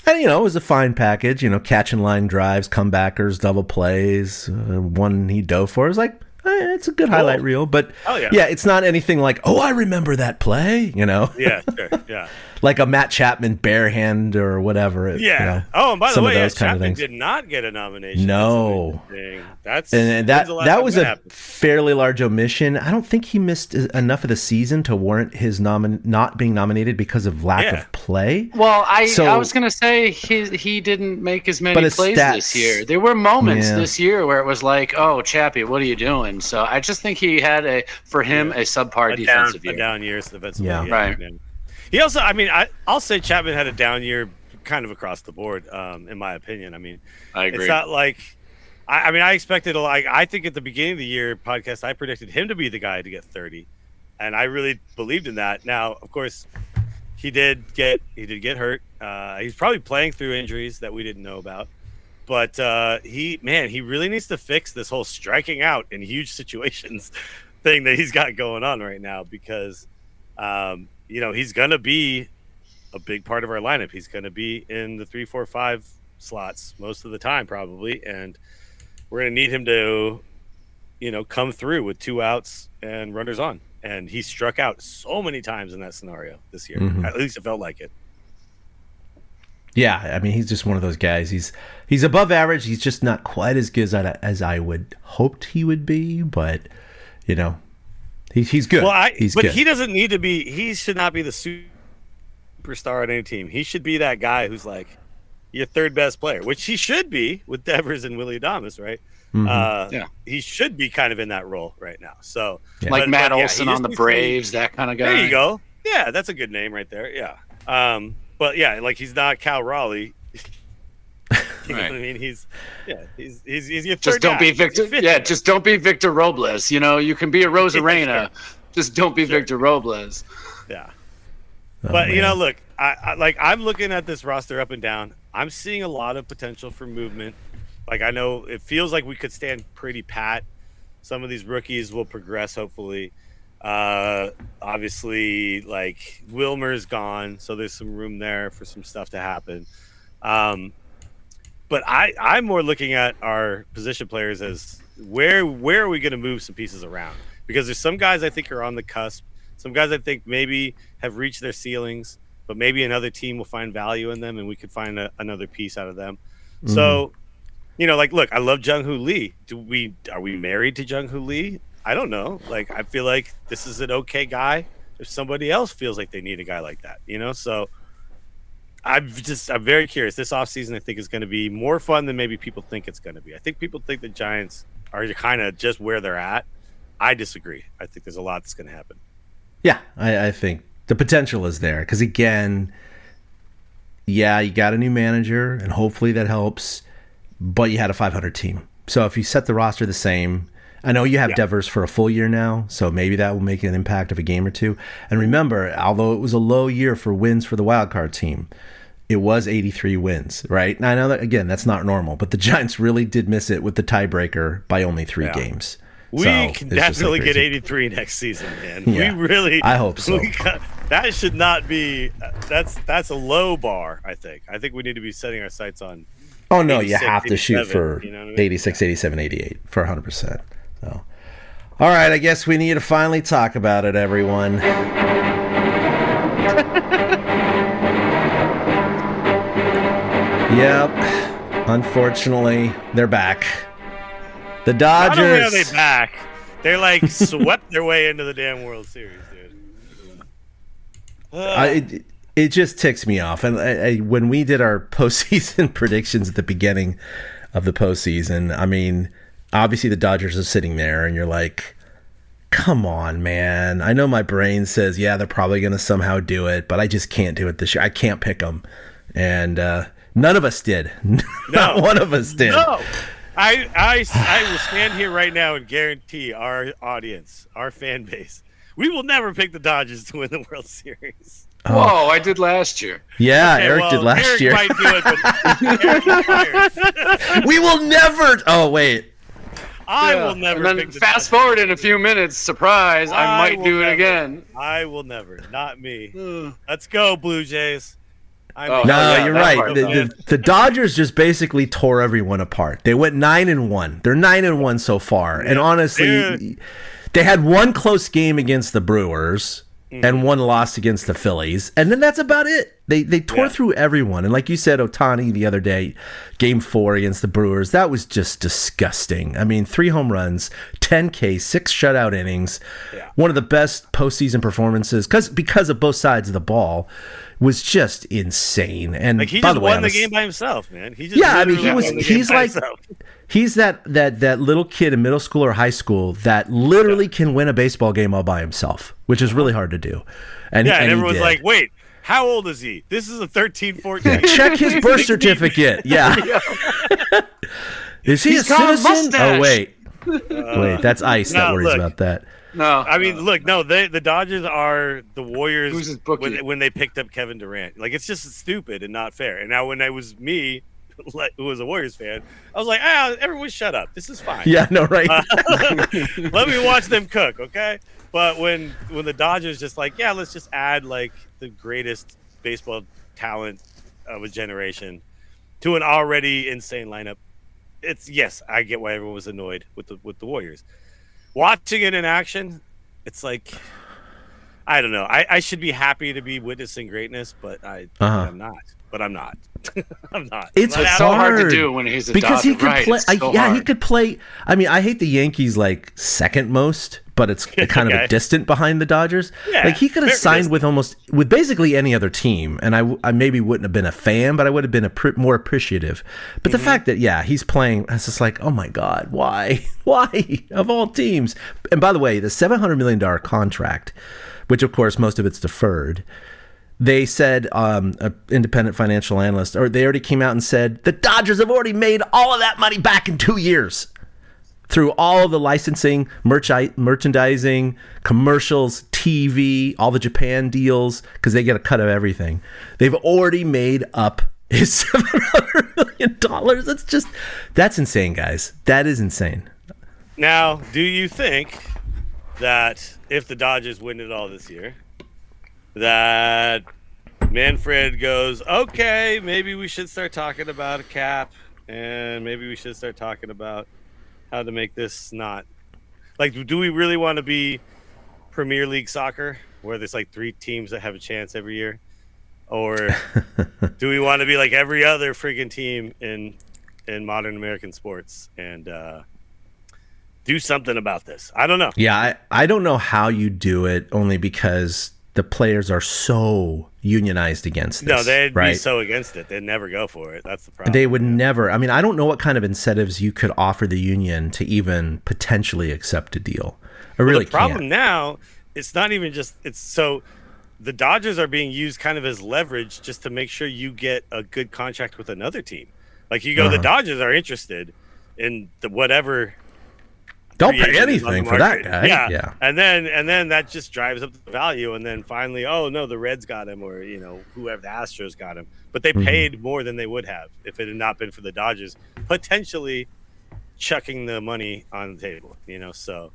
And, it was a fine package, catch and line drives, comebackers, double plays, one he dove for. It was like, it's a good highlight reel. But, it's not anything like, oh, I remember that play, Yeah, sure, yeah. Like a Matt Chapman bare hand or whatever. Yeah. And by the way, Chapman did not get a nomination. No. That was a fairly large omission. I don't think he missed enough of the season to warrant his not being nominated because of lack of play. Well, I was going to say he didn't make as many plays this year. There were moments this year where it was like, oh, Chappie, what are you doing? So I just think he had a subpar defensive year. A down year defensively. Yeah. Right. He also, I'll say Chapman had a down year kind of across the board, in my opinion. I mean, I agree. It's not like, I expected I think at the beginning of the year podcast, I predicted him to be the guy to get 30. And I really believed in that. Now, of course, he did get hurt. He's probably playing through injuries that we didn't know about. But he really needs to fix this whole striking out in huge situations thing that he's got going on right now, because he's gonna be a big part of our lineup. He's gonna be in the 3, 4, 5 slots most of the time, probably, and we're gonna need him to, come through with 2 outs and runners on. And he struck out so many times in that scenario this year. Mm-hmm. At least it felt like it. Yeah, I mean, he's just one of those guys. He's above average. He's just not quite as good as I would hoped he would be, but he's good. Well, he's but good. he doesn't need to be. He should not be the superstar on any team. He should be that guy who's like your third best player, which he should be with Devers and Willie Adames, right? Mm-hmm. He should be kind of in that role right now. So like Matt Olson on the Braves, that kind of guy. There you go. Yeah, that's a good name right there. Yeah. But yeah, like he's not Cal Raleigh. You know what I mean? He's your third just don't guy. be Victor. Yeah, just don't be Victor Robles. You can be a Rosarena. Just don't be Victor Robles. Yeah. Oh, But man. look, I'm looking at this roster up and down. I'm seeing a lot of potential for movement. Like, I know it feels like we could stand pretty pat. Some of these rookies will progress, hopefully. Obviously, like, Wilmer's gone, so there's some room there for some stuff to happen. But I'm more looking at our position players as where are we going to move some pieces around? Because there's some guys I think are on the cusp. Some guys I think maybe have reached their ceilings, but maybe another team will find value in them, and we could find another piece out of them. Mm-hmm. So, look, I love Jung-Hoo Lee. Are we married to Jung-Hoo Lee? I don't know. Like, I feel like this is an okay guy if somebody else feels like they need a guy like that, So I'm very curious. This offseason, I think, is going to be more fun than maybe people think it's going to be. I think people think the Giants are kind of just where they're at. I disagree. I think there's a lot that's going to happen. Yeah, I think the potential is there because, again, yeah, you got a new manager, and hopefully that helps, but you had a 500 team. So if you set the roster the same, I know you have Devers for a full year now, so maybe that will make an impact of a game or two. And remember, although it was a low year for wins for the wildcard team, it was 83 wins, right? And I know that, again, that's not normal, but the Giants really did miss it with the tiebreaker by only 3 games. We can definitely get 83 next season, man. Yeah, we really. I hope so. That should not be. That's a low bar. I think we need to be setting our sights on. Oh no, you have to shoot for 86, 87, 88 for 100%. So, all right, I guess we need to finally talk about it, everyone. Yep. Unfortunately, they're back. The Dodgers. Not only are they back, they're like swept their way into the damn World Series, dude. It just ticks me off. And when we did our postseason predictions at the beginning of the postseason, I mean, obviously the Dodgers are sitting there, and you're like, come on, man. I know my brain says, yeah, they're probably going to somehow do it, but I just can't do it this year. I can't pick them. And none of us did. Not one of us did. No. I will stand here right now and guarantee our audience, our fan base, we will never pick the Dodgers to win the World Series. Oh. Whoa, I did last year. Yeah, okay, Eric did last year. Might do it, but we will never. Oh, wait. I will never. And then fast forward in a few minutes, surprise, I might do it again. I will never. Not me. Let's go, Blue Jays. No, you're right. The Dodgers just basically tore everyone apart. They went 9-1. They're 9-1 so far. And honestly, they had one close game against the Brewers and one loss against the Phillies. And then that's about it. They tore through everyone. And like you said, Ohtani the other day, game 4 against the Brewers, that was just disgusting. I mean, 3 home runs, 10 Ks, 6 shutout innings. Yeah. One of the best postseason performances because of both sides of the ball. Was just insane, and like he by just the way, won the game by himself, man. He just he's like he's that little kid in middle school or high school that literally can win a baseball game all by himself, which is really hard to do. And everyone's like, wait, how old is he? This is a 13, 14. Check his birth certificate. Yeah, is he a citizen? Oh wait, that's Ice that worries about that. No, I mean, look, no, the Dodgers are the Warriors when they picked up Kevin Durant. Like, it's just stupid and not fair. And now when it was me who was a Warriors fan, I was like, everyone shut up. This is fine. Yeah, no, right. Let me watch them cook, okay? But when the Dodgers just like, let's just add like the greatest baseball talent of a generation to an already insane lineup, I get why everyone was annoyed with the Warriors. Watching it in action, it's like, I don't know. I should be happy to be witnessing greatness, but I'm not. But I'm not. I'm not. It's so hard to do when he's a because Dodger, he could right? play. So he hard. could play. I mean, I hate the Yankees like second most, but it's kind of a distant behind the Dodgers. Yeah, like he could have signed with basically any other team, and I maybe wouldn't have been a fan, but I would have been more appreciative. But the fact that he's playing, it's just like, oh my god, why of all teams? And by the way, the $700 million contract, which of course most of it's deferred. They said, an independent financial analyst, or they already came out and said, the Dodgers have already made all of that money back in 2 years through all of the licensing, merchandising, commercials, TV, all the Japan deals, because they get a cut of everything. They've already made up his $700 million. That's insane, guys. That is insane. Now, do you think that if the Dodgers win it all this year, that Manfred goes, okay, maybe we should start talking about a cap, and maybe we should start talking about how to make this not like, do we really want to be Premier League soccer where there's like 3 teams that have a chance every year, or do we want to be like every other freaking team in modern American sports and do something about this? I don't know. Yeah, I don't know how you do it, only because the players are so unionized against this. No, they'd right? be so against it. They'd never go for it. That's the problem. They would never. I mean, I don't know what kind of incentives you could offer the union to even potentially accept a deal. I really the problem can't. now, it's not even just, it's so the Dodgers are being used kind of as leverage just to make sure you get a good contract with another team. Like you go, the Dodgers are interested in the whatever. They'll pay anything for that guy. Yeah. And then that just drives up the value. And then finally, oh no, the Reds got him, or whoever, the Astros got him. But they paid more than they would have if it had not been for the Dodgers potentially chucking the money on the table. So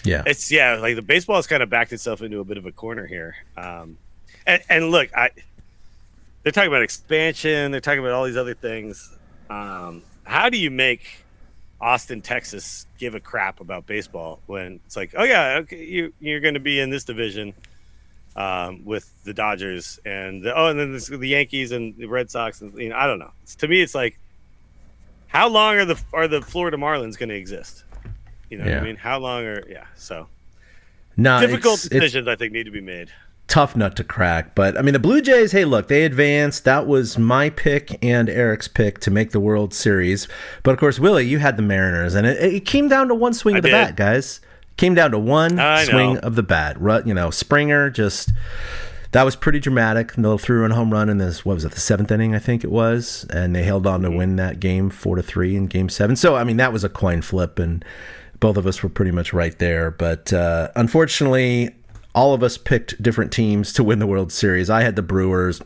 it's like the baseball has kind of backed itself into a bit of a corner here. And look, they're talking about expansion. They're talking about all these other things. How do you make Austin, Texas give a crap about baseball when it's like, oh yeah, okay, you're going to be in this division with the Dodgers and then there's the Yankees and the Red Sox, and I don't know. To me, it's like, how long are the Florida Marlins going to exist? What I mean? How long so difficult decisions I think need to be made. Tough nut to crack. But I mean, the Blue Jays, hey, look, they advanced. That was my pick and Eric's pick to make the World Series. But of course, Willie, you had the Mariners, and it came down to one swing of the bat, guys. Came down to one swing of the bat. Springer that was pretty dramatic. They threw a home run in this, what was it, the 7th inning, I think it was, and they held on to win that game 4-3 in Game 7. So I mean, that was a coin flip, and both of us were pretty much right there. But unfortunately, all of us picked different teams to win the World Series. I had the Brewers.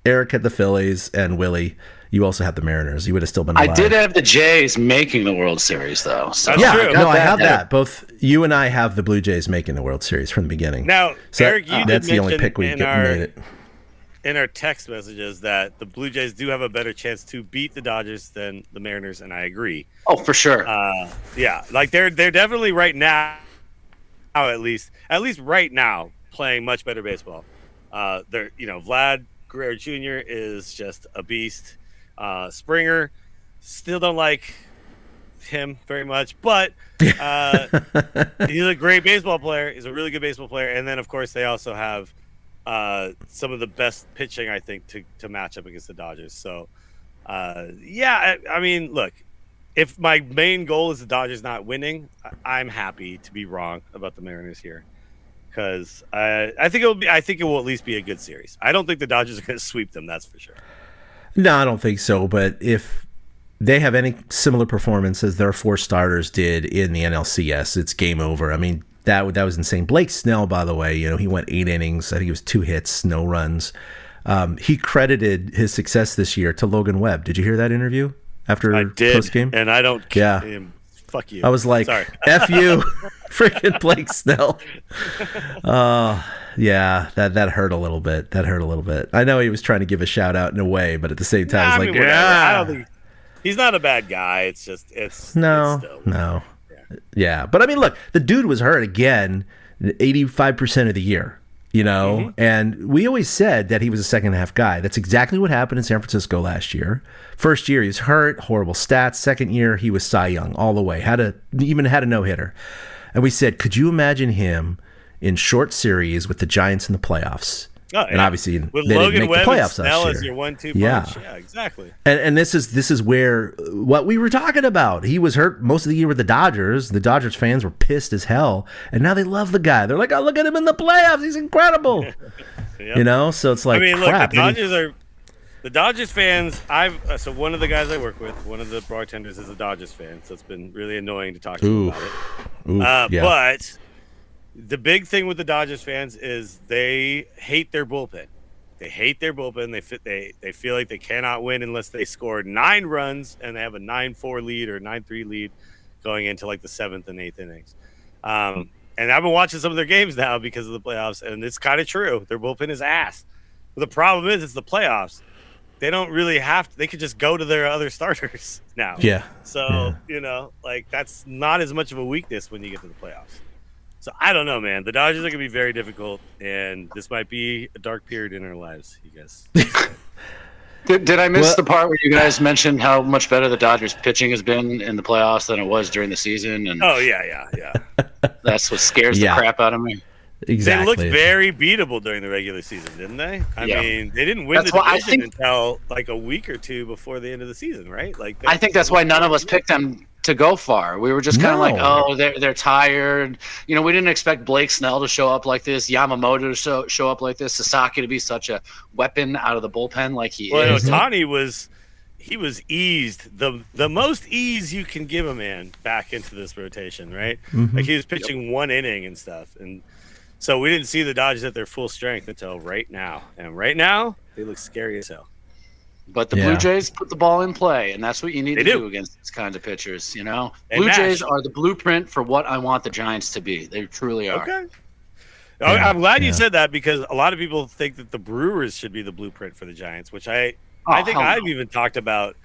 Eric had the Phillies, and Willie, you also had the Mariners. You would have still been alive. I did have the Jays making the World Series, though. So. That's true. I have that. Both you and I have the Blue Jays making the World Series from the beginning. Now, so Eric, you that's did the only mention pick we made it. In our text messages that the Blue Jays do have a better chance to beat the Dodgers than the Mariners, and I agree. Oh, for sure. Like they're definitely right now, at least right now, playing much better baseball. Vlad Guerrero Jr. is just a beast. Springer, still don't like him very much, but he's a great baseball player. He's a really good baseball player. And then, of course, they also have some of the best pitching, I think, to match up against the Dodgers. So, I mean, look, if my main goal is the Dodgers not winning, I'm happy to be wrong about the Mariners here. Because I think it will at least be a good series. I don't think the Dodgers are going to sweep them. That's for sure. No, I don't think so. But if they have any similar performance as their 4 starters did in the NLCS, it's game over. I mean, that was insane. Blake Snell, by the way, he went 8 innings. I think it was 2 hits, no runs. He credited his success this year to Logan Webb. Did you hear that interview after I did, post game? and I don't. Yeah. Fuck you. I was like, Sorry. F you, freaking Blake Snell. Yeah, that hurt a little bit. I know he was trying to give a shout out in a way, but at the same time, I was like, whatever. yeah. I don't think he's not a bad guy. It's just No. Yeah. Yeah, but I mean, look, the dude was hurt again 85% of the year, and we always said that he was a second half guy. That's exactly what happened in San Francisco last year. First year, he was hurt, horrible stats. Second year, he was Cy Young all the way, even had a no-hitter. And we said, could you imagine him in short series with the Giants in the playoffs? Oh, yeah. And obviously, with they Logan didn't make Webb the and playoffs Snell last as year. your 1-2 punch. Yeah, exactly. And this is where what we were talking about. He was hurt most of the year with the Dodgers. The Dodgers fans were pissed as hell, and now they love the guy. They're like, "Oh, look at him in the playoffs. He's incredible." Yep. So it's like, I mean, crap. look, the Dodgers fans. So one of the guys I work with, one of the bartenders, is a Dodgers fan. So it's been really annoying to talk to him about it. But the big thing with the Dodgers fans is they hate their bullpen. They hate their bullpen. They feel like they cannot win unless they score 9 runs and they have a 9-4 lead or 9-3 lead going into like the 7th and 8th innings. And I've been watching some of their games now because of the playoffs, and it's kind of true. Their bullpen is ass. But the problem is, it's the playoffs. They don't really have to. They could just go to their other starters now. Yeah. So, that's not as much of a weakness when you get to the playoffs. So I don't know, man. The Dodgers are going to be very difficult, and this might be a dark period in our lives, you guys. Did I miss the part where you guys mentioned how much better the Dodgers pitching has been in the playoffs than it was during the season? And oh, yeah. that's what scares the crap out of me. Exactly. They looked very beatable during the regular season, didn't they? I mean, they didn't win the division until like a week or two before the end of the season, right? I think that's why none of us picked them to go far. We were just kind of like, oh, they're tired. We didn't expect Blake Snell to show up like this, Yamamoto to show up like this, Sasaki to be such a weapon out of the bullpen like he is. Ohtani was eased, the most ease you can give a man back into this rotation, right? Like he was pitching 1 inning and stuff, and so we didn't see the Dodgers at their full strength until right now. And right now, they look scary as hell. But the Blue Jays put the ball in play, and that's what you need to do against these kinds of pitchers, Blue Jays are the blueprint for what I want the Giants to be. They truly are. Okay. I'm glad you said that, because a lot of people think that the Brewers should be the blueprint for the Giants, which I think I've even talked about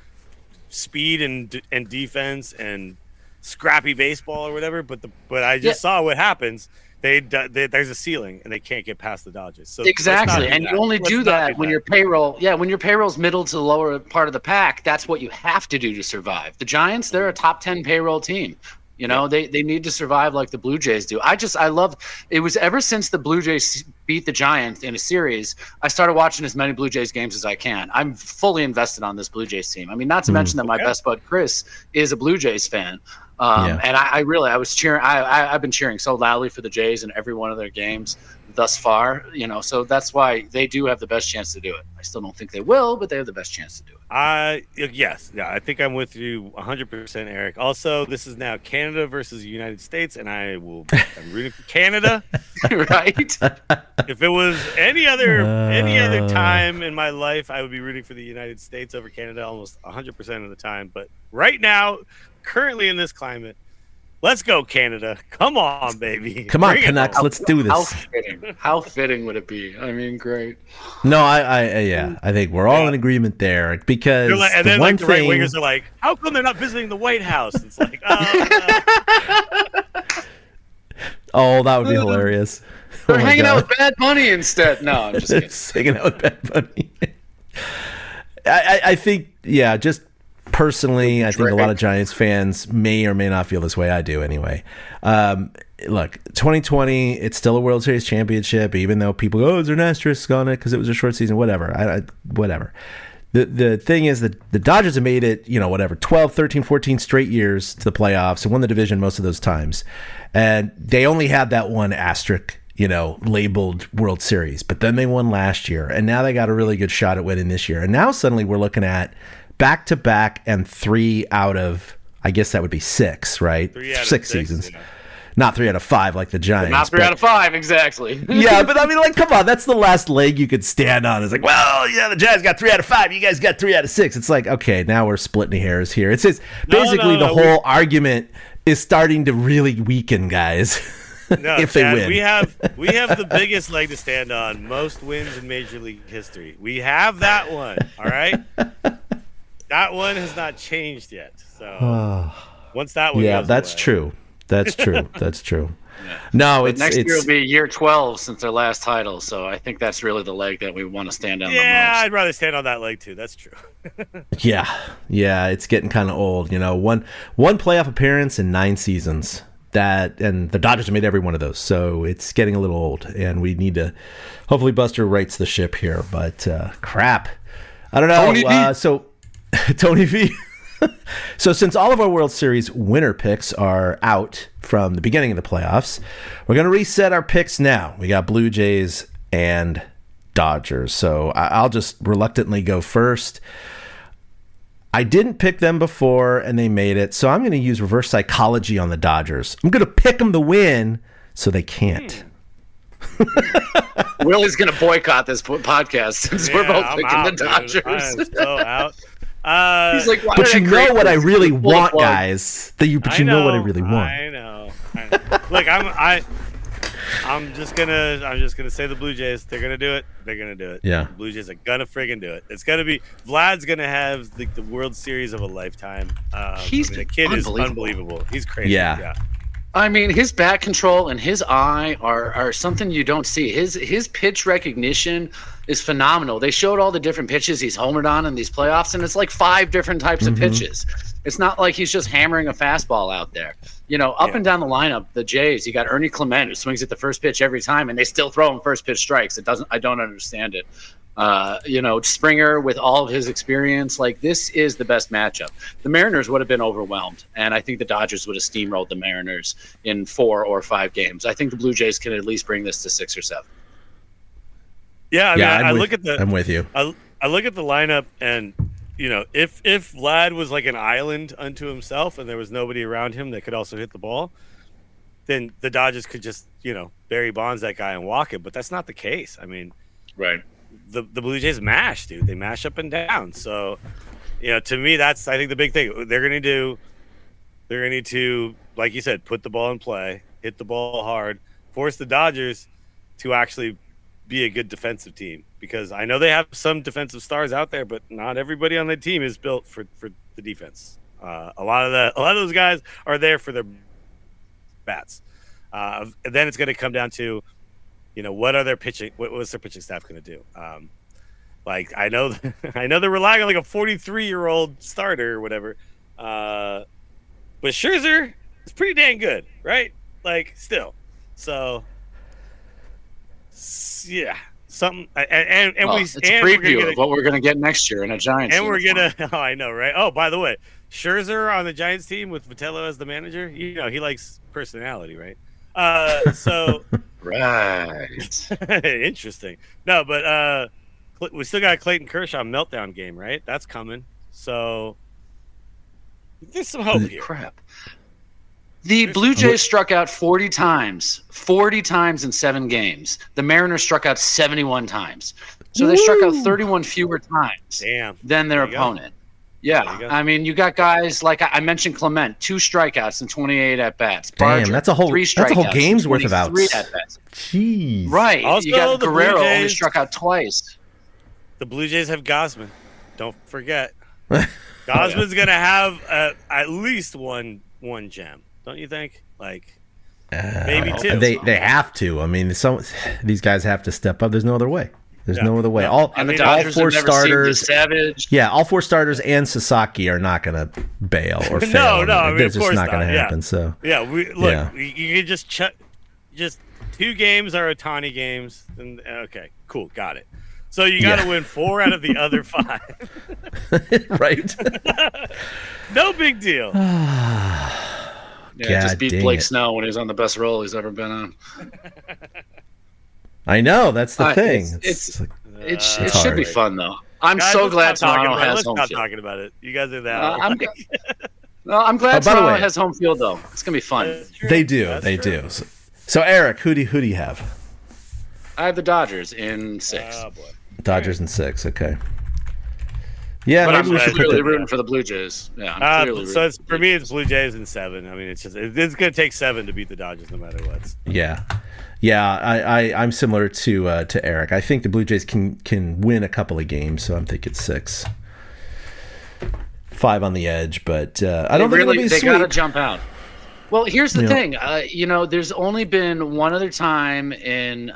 speed and defense and scrappy baseball or whatever. But I just saw what happens. There's a ceiling, and they can't get past the Dodgers. So exactly, and you only do that when your payroll. Yeah, when your payroll's middle to the lower part of the pack, that's what you have to do to survive. The Giants, they're a top 10 payroll team. They need to survive like the Blue Jays do. I love it. Was ever since the Blue Jays beat the Giants in a series, I started watching as many Blue Jays games as I can. I'm fully invested on this Blue Jays team. I mean, not to mention that my best bud Chris is a Blue Jays fan. And I was cheering. I've been cheering so loudly for the Jays in every one of their games thus far. So that's why they do have the best chance to do it. I still don't think they will, but they have the best chance to do it. Yes, I think I'm with you 100%, Eric. Also, this is now Canada versus the United States, and I'm rooting for Canada. Right? If it was any other time in my life, I would be rooting for the United States over Canada almost 100% of the time. But right now, currently in this climate, let's go Canada. Come on, baby. Come on, Canucks. Let's do this. How fitting would it be? I mean, great. No, I think we're all in agreement there, because and then the right wingers are like, how come they're not visiting the White House? It's like, oh, that would be hilarious. They're hanging out with Bad Bunny instead. No, I'm just kidding. Hanging out with Bad Bunny. I think, just personally, I think a lot of Giants fans may or may not feel this way. I do anyway. Look, 2020, it's still a World Series championship, even though people go, oh, is there an asterisk on it because it was a short season? Whatever. Whatever. The thing is that the Dodgers have made it, 12, 13, 14 straight years to the playoffs and won the division most of those times. And they only had that one asterisk, labeled World Series. But then they won last year, and now they got a really good shot at winning this year. And now suddenly we're looking at back-to-back and 3 out of, I guess that would be 6, right? 6 seasons. Yeah. Not 3 out of 5 like the Giants. Not 3 out of 5, exactly. Yeah, but I mean, like, come on, that's the last leg you could stand on. It's like, well, yeah, the Giants got 3 out of 5. You guys got 3 out of 6. It's like, okay, now we're splitting hairs here. It's just basically the whole argument is starting to really weaken, guys. No, if Chad, they win. we have the biggest leg to stand on, most wins in Major League history. We have that one, all right? That one has not changed yet. So once that one goes that's away. True. That's true. That's true. No, But it's next year will be year 12 since their last title, so I think that's really the leg that we want to stand on the most. Yeah, I'd rather stand on that leg too. That's true. yeah, it's getting kind of old. One playoff appearance in 9 seasons. And the Dodgers have made every one of those, so it's getting a little old, and we need to. Hopefully, Buster rights the ship here, but crap, I don't know. Tony V. So Tony V. So since all of our World Series winner picks are out from the beginning of the playoffs, we're going to reset our picks now. We got Blue Jays and Dodgers, so I'll just reluctantly go first. I didn't pick them before, and they made it, so I'm going to use reverse psychology on the Dodgers. I'm going to pick them to win, so they can't. Willie's going to boycott this podcast since we're both picking out, the Dodgers. Dude. I am so out. He's like, why But did you I create know what I this? really Full of want, plug. guys. You know what I really want. I know. Look, I'm just gonna say the Blue Jays. They're gonna do it. They're gonna do it. Yeah. The Blue Jays are gonna friggin' do it. It's gonna be Vlad's gonna have the World Series of a lifetime. The kid is unbelievable. He's crazy. Yeah. I mean, his bat control and his eye are something you don't see. His pitch recognition is phenomenal. They showed all the different pitches he's homered on in these playoffs, and it's like 5 different types of pitches. It's not like he's just hammering a fastball out there. Up and down the lineup, the Jays, you got Ernie Clement, who swings at the first pitch every time, and they still throw him first pitch strikes. I don't understand it. Springer with all of his experience, like this is the best matchup. The Mariners would have been overwhelmed, and I think the Dodgers would have steamrolled the Mariners in 4 or 5 games. I think the Blue Jays can at least bring this to 6 or 7. Yeah, I look at the. I'm with you. I look at the lineup, and if Vlad was like an island unto himself, and there was nobody around him that could also hit the ball, then the Dodgers could just Barry Bonds that guy and walk it. But that's not the case. I mean, right. The Blue Jays mash, dude. They mash up and down. So, to me, that's I think the big thing they're going to do, like you said, put the ball in play, hit the ball hard, force the Dodgers to actually be a good defensive team. Because I know they have some defensive stars out there, but not everybody on the team is built for the defense. A lot of those guys are there for their bats. And then it's going to come down to, what are their pitching? What's their pitching staff going to do? I know they're relying on like a 43-year-old starter or whatever. But Scherzer is pretty dang good, right? Like still. So yeah, something. And it's a preview of what we're going to get next year in a Giants. And we're gonna. Oh, I know, right? Oh, by the way, Scherzer on the Giants team with Vitello as the manager. He likes personality, right? So right. Interesting. No, but we still got a Clayton Kershaw meltdown game, right? That's coming. So there's some hope here. Crap. The Blue Jays struck out 40 times in 7 games. The Mariners struck out 71 times. So they struck out 31 fewer times than their opponent. Yeah, I mean, you got guys like I mentioned Clement, 2 strikeouts and 28 at bats. Damn, that's a whole game's worth of outs. At-bats. Jeez. Right. Also, you got the Guerrero Blue Jays, only struck out twice. The Blue Jays have Gosman. Don't forget. Gosman's gonna have at least one gem, don't you think? Like maybe 2. They have to. I mean, these guys have to step up. There's no other way. No other way. All 4 starters. Savage. Yeah, all 4 starters and Sasaki are not going to bail or fail. No, I mean, it's just not going to happen. So yeah, you can just check. Just 2 games are Ohtani games. And okay, cool, got it. So you got to win 4 out of the other 5. Right. No big deal. Just beat Blake Snell when he was on the best roll he's ever been on. I know, that's the thing. It should be fun though. I'm so glad Toronto has home field. Let's not talking about it. You guys are that. Well, I'm glad by the Toronto way- has home field, though. It's gonna be fun. That's true. They do. That's They true. do. So Eric, who do you have? I have the Dodgers in 6, Oh boy. Dodgers in 6. Okay. Yeah, but maybe I'm we should put clearly the, rooting for the Blue Jays. Yeah, I'm clearly So rooting it's for the for Blue me, Jays. it's Blue Jays in 7. I mean, it's going to take 7 to beat the Dodgers no matter what. Yeah. I'm similar to Eric. I think the Blue Jays can win a couple of games, so I'm thinking 6. 5 on the edge, but I don't think it'll be a They gotta sweep. jump out. Well, here's the Yeah. thing. There's only been one other time in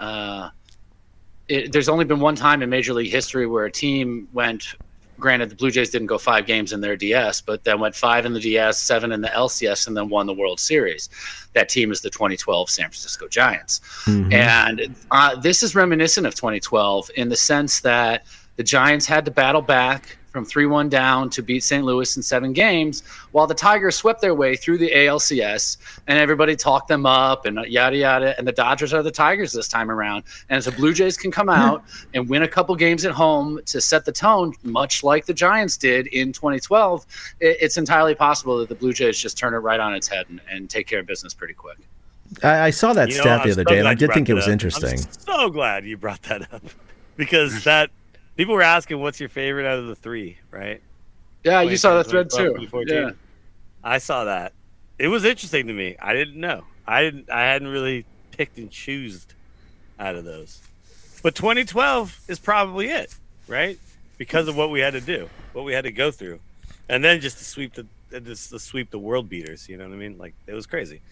there's only been one time in Major League history where a team went. Granted, the Blue Jays didn't go 5 games in their DS, but then went 5 in the DS, 7 in the LCS, and then won the World Series. That team is the 2012 San Francisco Giants. And this is reminiscent of 2012 in the sense that the Giants had to battle back from 3-1 down to beat St. Louis in 7 games, while the Tigers swept their way through the ALCS, and everybody talked them up and yada yada. And the Dodgers are the Tigers this time around. And if the Blue Jays can come out and win a couple games at home to set the tone, much like the Giants did in 2012, it's entirely possible that the Blue Jays just turn it right on its head and take care of business pretty quick. I saw that You know, stat I'm the other so day, and glad I you did brought think it that was up. interesting. I'm so glad you brought that up because that people were asking what's your favorite out of the 3, right? Yeah, you saw that 2010, thread too. 2014. Yeah. I saw that. It was interesting to me. I didn't know. I hadn't really picked and choosed out of those. But 2012 is probably it, right? Because of what we had to do, what we had to go through, and then just to sweep the world beaters. You know what I mean? Like it was crazy.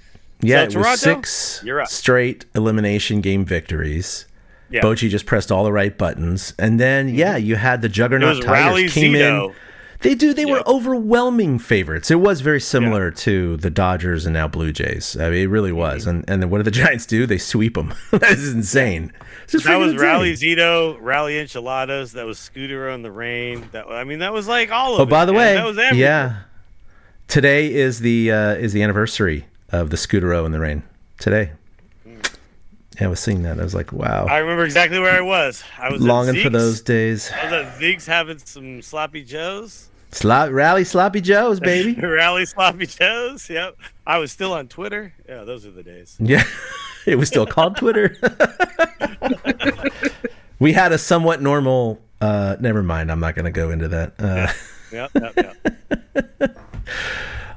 Yeah, So it Toronto, was 6 you're up. straight elimination game victories. Yeah. Bochy just pressed all the right buttons, and then you had the It juggernaut was Rally Tigers came Zito. in. They were overwhelming favorites. It was very similar to the Dodgers and now Blue Jays. I mean, it really was. And then what did the Giants do? They sweep them. That is insane. It's just That freaking was insane. Rally Zito, Rally Enchiladas. That was Scooter in the Rain. That was like all of it. Oh, by the man. way, that was everything. yeah, today is the anniversary of the Scootero in the Rain. Today. Yeah, I was seeing that. I was like, wow. I remember exactly where I was. I was Longing at for Zeke's. those days. I was at Zeke's having some sloppy joes. Rally Sloppy Joes, baby. Rally sloppy joes. Yep. I was still on Twitter. Yeah, those are the days. Yeah, it was still called Twitter. We had a somewhat normal. Never mind. I'm not going to go into that. Yep.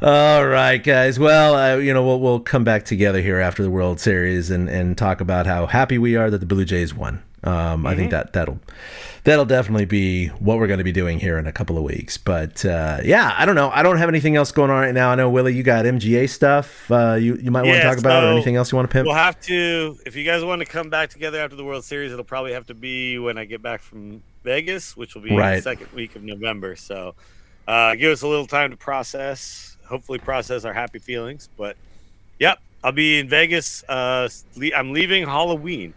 All right, guys. Well, we'll come back together here after the World Series and talk about how happy we are that the Blue Jays won. I think that'll definitely be what we're going to be doing here in a couple of weeks. But I don't know. I don't have anything else going on right now. I know, Willie, you got MGA stuff you might want to talk about, or anything else you want to pimp. We'll have to, if you guys want to come back together after the World Series, it'll probably have to be when I get back from Vegas, which will be the second week of November. So give us a little time to hopefully process our happy feelings. But, yep, I'll be in Vegas. I'm leaving Halloween.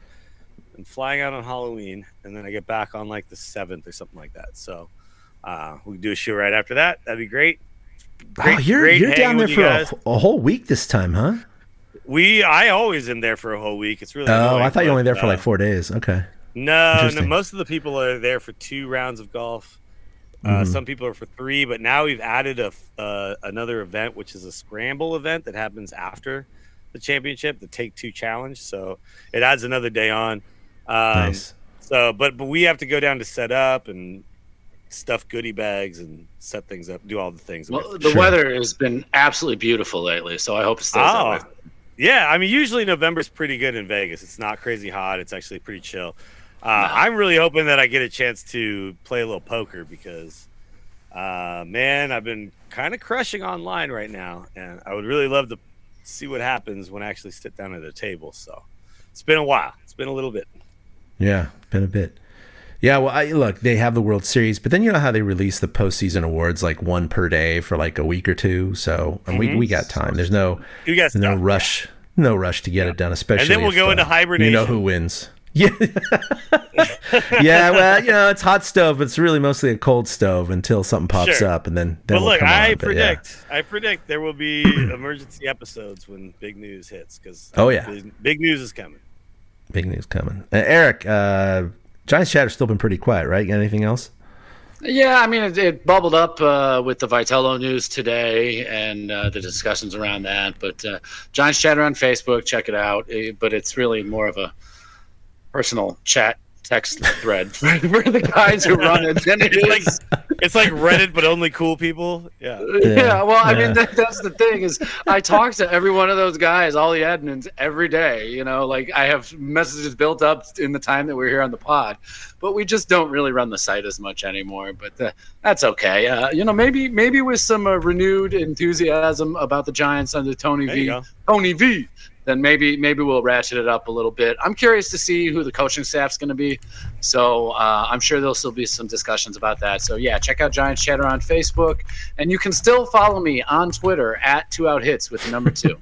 I'm flying out on Halloween, and then I get back on like the 7th or something like that. So we can do a show right after that. That'd be great. You're down there for a whole week this time, huh? I always am there for a whole week. It's really annoying, I thought you were only there for like 4 days. Okay. No, most of the people are there for 2 rounds of golf. Some people are for 3, but now we've added another event, which is a scramble event that happens after the championship, the Take 2 Challenge. So it adds another day on. Nice. So, but we have to go down to set up and stuff goodie bags and set things up, do all the things. Well, the weather has been absolutely beautiful lately, so I hope it stays that way. Yeah, I mean, usually November's pretty good in Vegas. It's not crazy hot. It's actually pretty chill. I'm really hoping that I get a chance to play a little poker because, man, I've been kind of crushing online right now, and I would really love to see what happens when I actually sit down at a table. So it's been a while. It's been a little bit. Yeah, been a bit. Yeah, well, look, they have the World Series, but then you know how they release the postseason awards like one per day for like a week or two. So we got time. There's no rush, no rush to get it done. Especially, and then we'll go into hibernation. You know who wins? Yeah, yeah. Well, it's hot stove, but it's really mostly a cold stove until something pops up, and then. But look, I predict there will be emergency episodes when big news hits because big news is coming. Big news coming. Eric, Giants chat has still been pretty quiet, right? Got anything else? Yeah, I mean, it bubbled up with the Vitello news today and the discussions around that. But Giants Chatter on Facebook, check it out. But it's really more of a personal chat text thread for the guys who run it. Than It's like Reddit, but only cool people. Yeah. Well, I mean, that's the thing is I talk to every one of those guys, all the admins, every day. You know, like I have messages built up in the time that we're here on the pod, but we just don't really run the site as much anymore. But that's okay. You know, maybe with some renewed enthusiasm about the Giants under Tony V, then maybe we'll ratchet it up a little bit. I'm curious to see who the coaching staff's going to be. So I'm sure there'll still be some discussions about that. So, yeah, check out Giants Chatter on Facebook. And you can still follow me on Twitter at 2outhits with the number 2.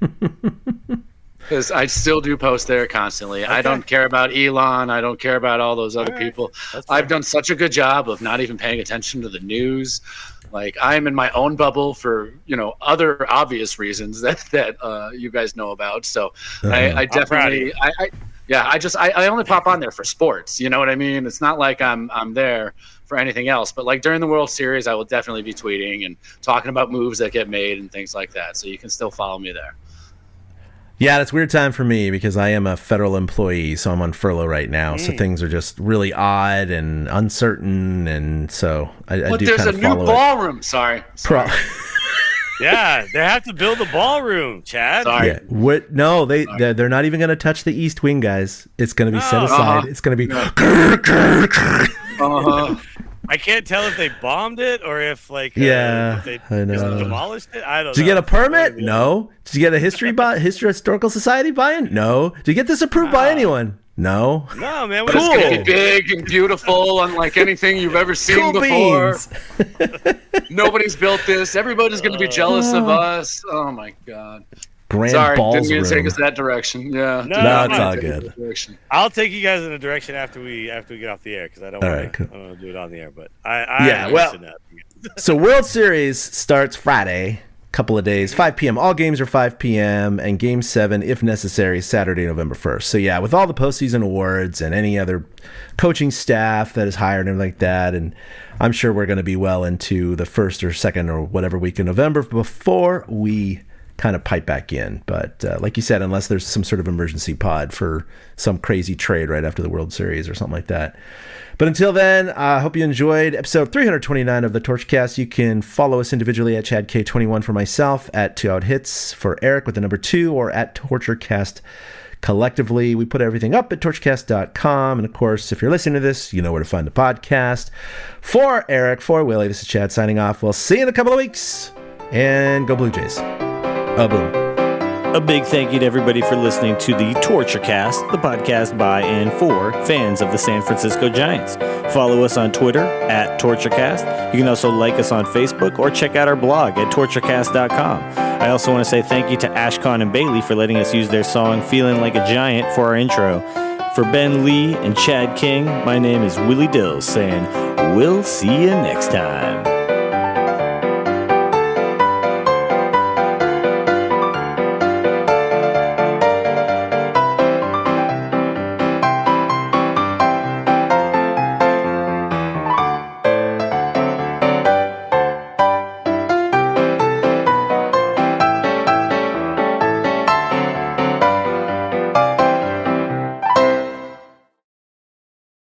Because I still do post there constantly. Okay. I don't care about Elon. I don't care about all those other people. I've done such a good job of not even paying attention to the news. Like I'm in my own bubble for, other obvious reasons that you guys know about. So I definitely, I only pop on there for sports. You know what I mean? It's not like I'm there for anything else, but like during the World Series, I will definitely be tweeting and talking about moves that get made and things like that. So you can still follow me there. Yeah, it's a weird time for me because I am a federal employee, so I'm on furlough right now. So things are just really odd and uncertain, and so I do kind of follow it. But there's a new ballroom. Sorry. Yeah, they have to build a ballroom, Chad. Sorry. Yeah. No, they're not even going to touch the East Wing, guys. It's going to be set aside. It's going to be. I can't tell if they bombed it or if if they just demolished it. I don't know. Did you get a permit? No. Did you get a historical society buy-in? No. Did you get this approved by anyone? No. No, man. But it's going to be big and beautiful, unlike anything you've ever seen before. Nobody's built this. Everybody's going to be jealous of us. Oh my God. Sorry, didn't mean to take us that direction. Yeah. No, it's all good. I'll take you guys in a direction after we get off the air because I don't want to do it on the air. But So World Series starts Friday, couple of days, 5 p.m. All games are 5 p.m. and Game 7, if necessary, Saturday, November 1st. So yeah, with all the postseason awards and any other coaching staff that is hired and like that, and I'm sure we're going to be well into the first or second or whatever week in November before we kind of pipe back in. But like you said, unless there's some sort of emergency pod for some crazy trade right after the World Series or something like that. But until then, I hope you enjoyed episode 329 of the Torchcast. You can follow us individually at ChadK21 for myself, at 2outhits for Eric with the number 2, or at Torturecast collectively. We put everything up at torchcast.com. And of course, if you're listening to this, you know where to find the podcast. For Eric, for Willie, this is Chad signing off. We'll see you in a couple of weeks. And go Blue Jays. Boom. A big thank you to everybody for listening to the Torturecast, the podcast by and for fans of the San Francisco Giants. Follow us on Twitter at Torturecast. You can also like us on Facebook or check out our blog at torturecast.com. I also want to say thank you to Ashcon and Bailey for letting us use their song Feeling Like a Giant for our intro. For Ben Lee and Chad King, my name is Willie Dills saying, we'll see you next time.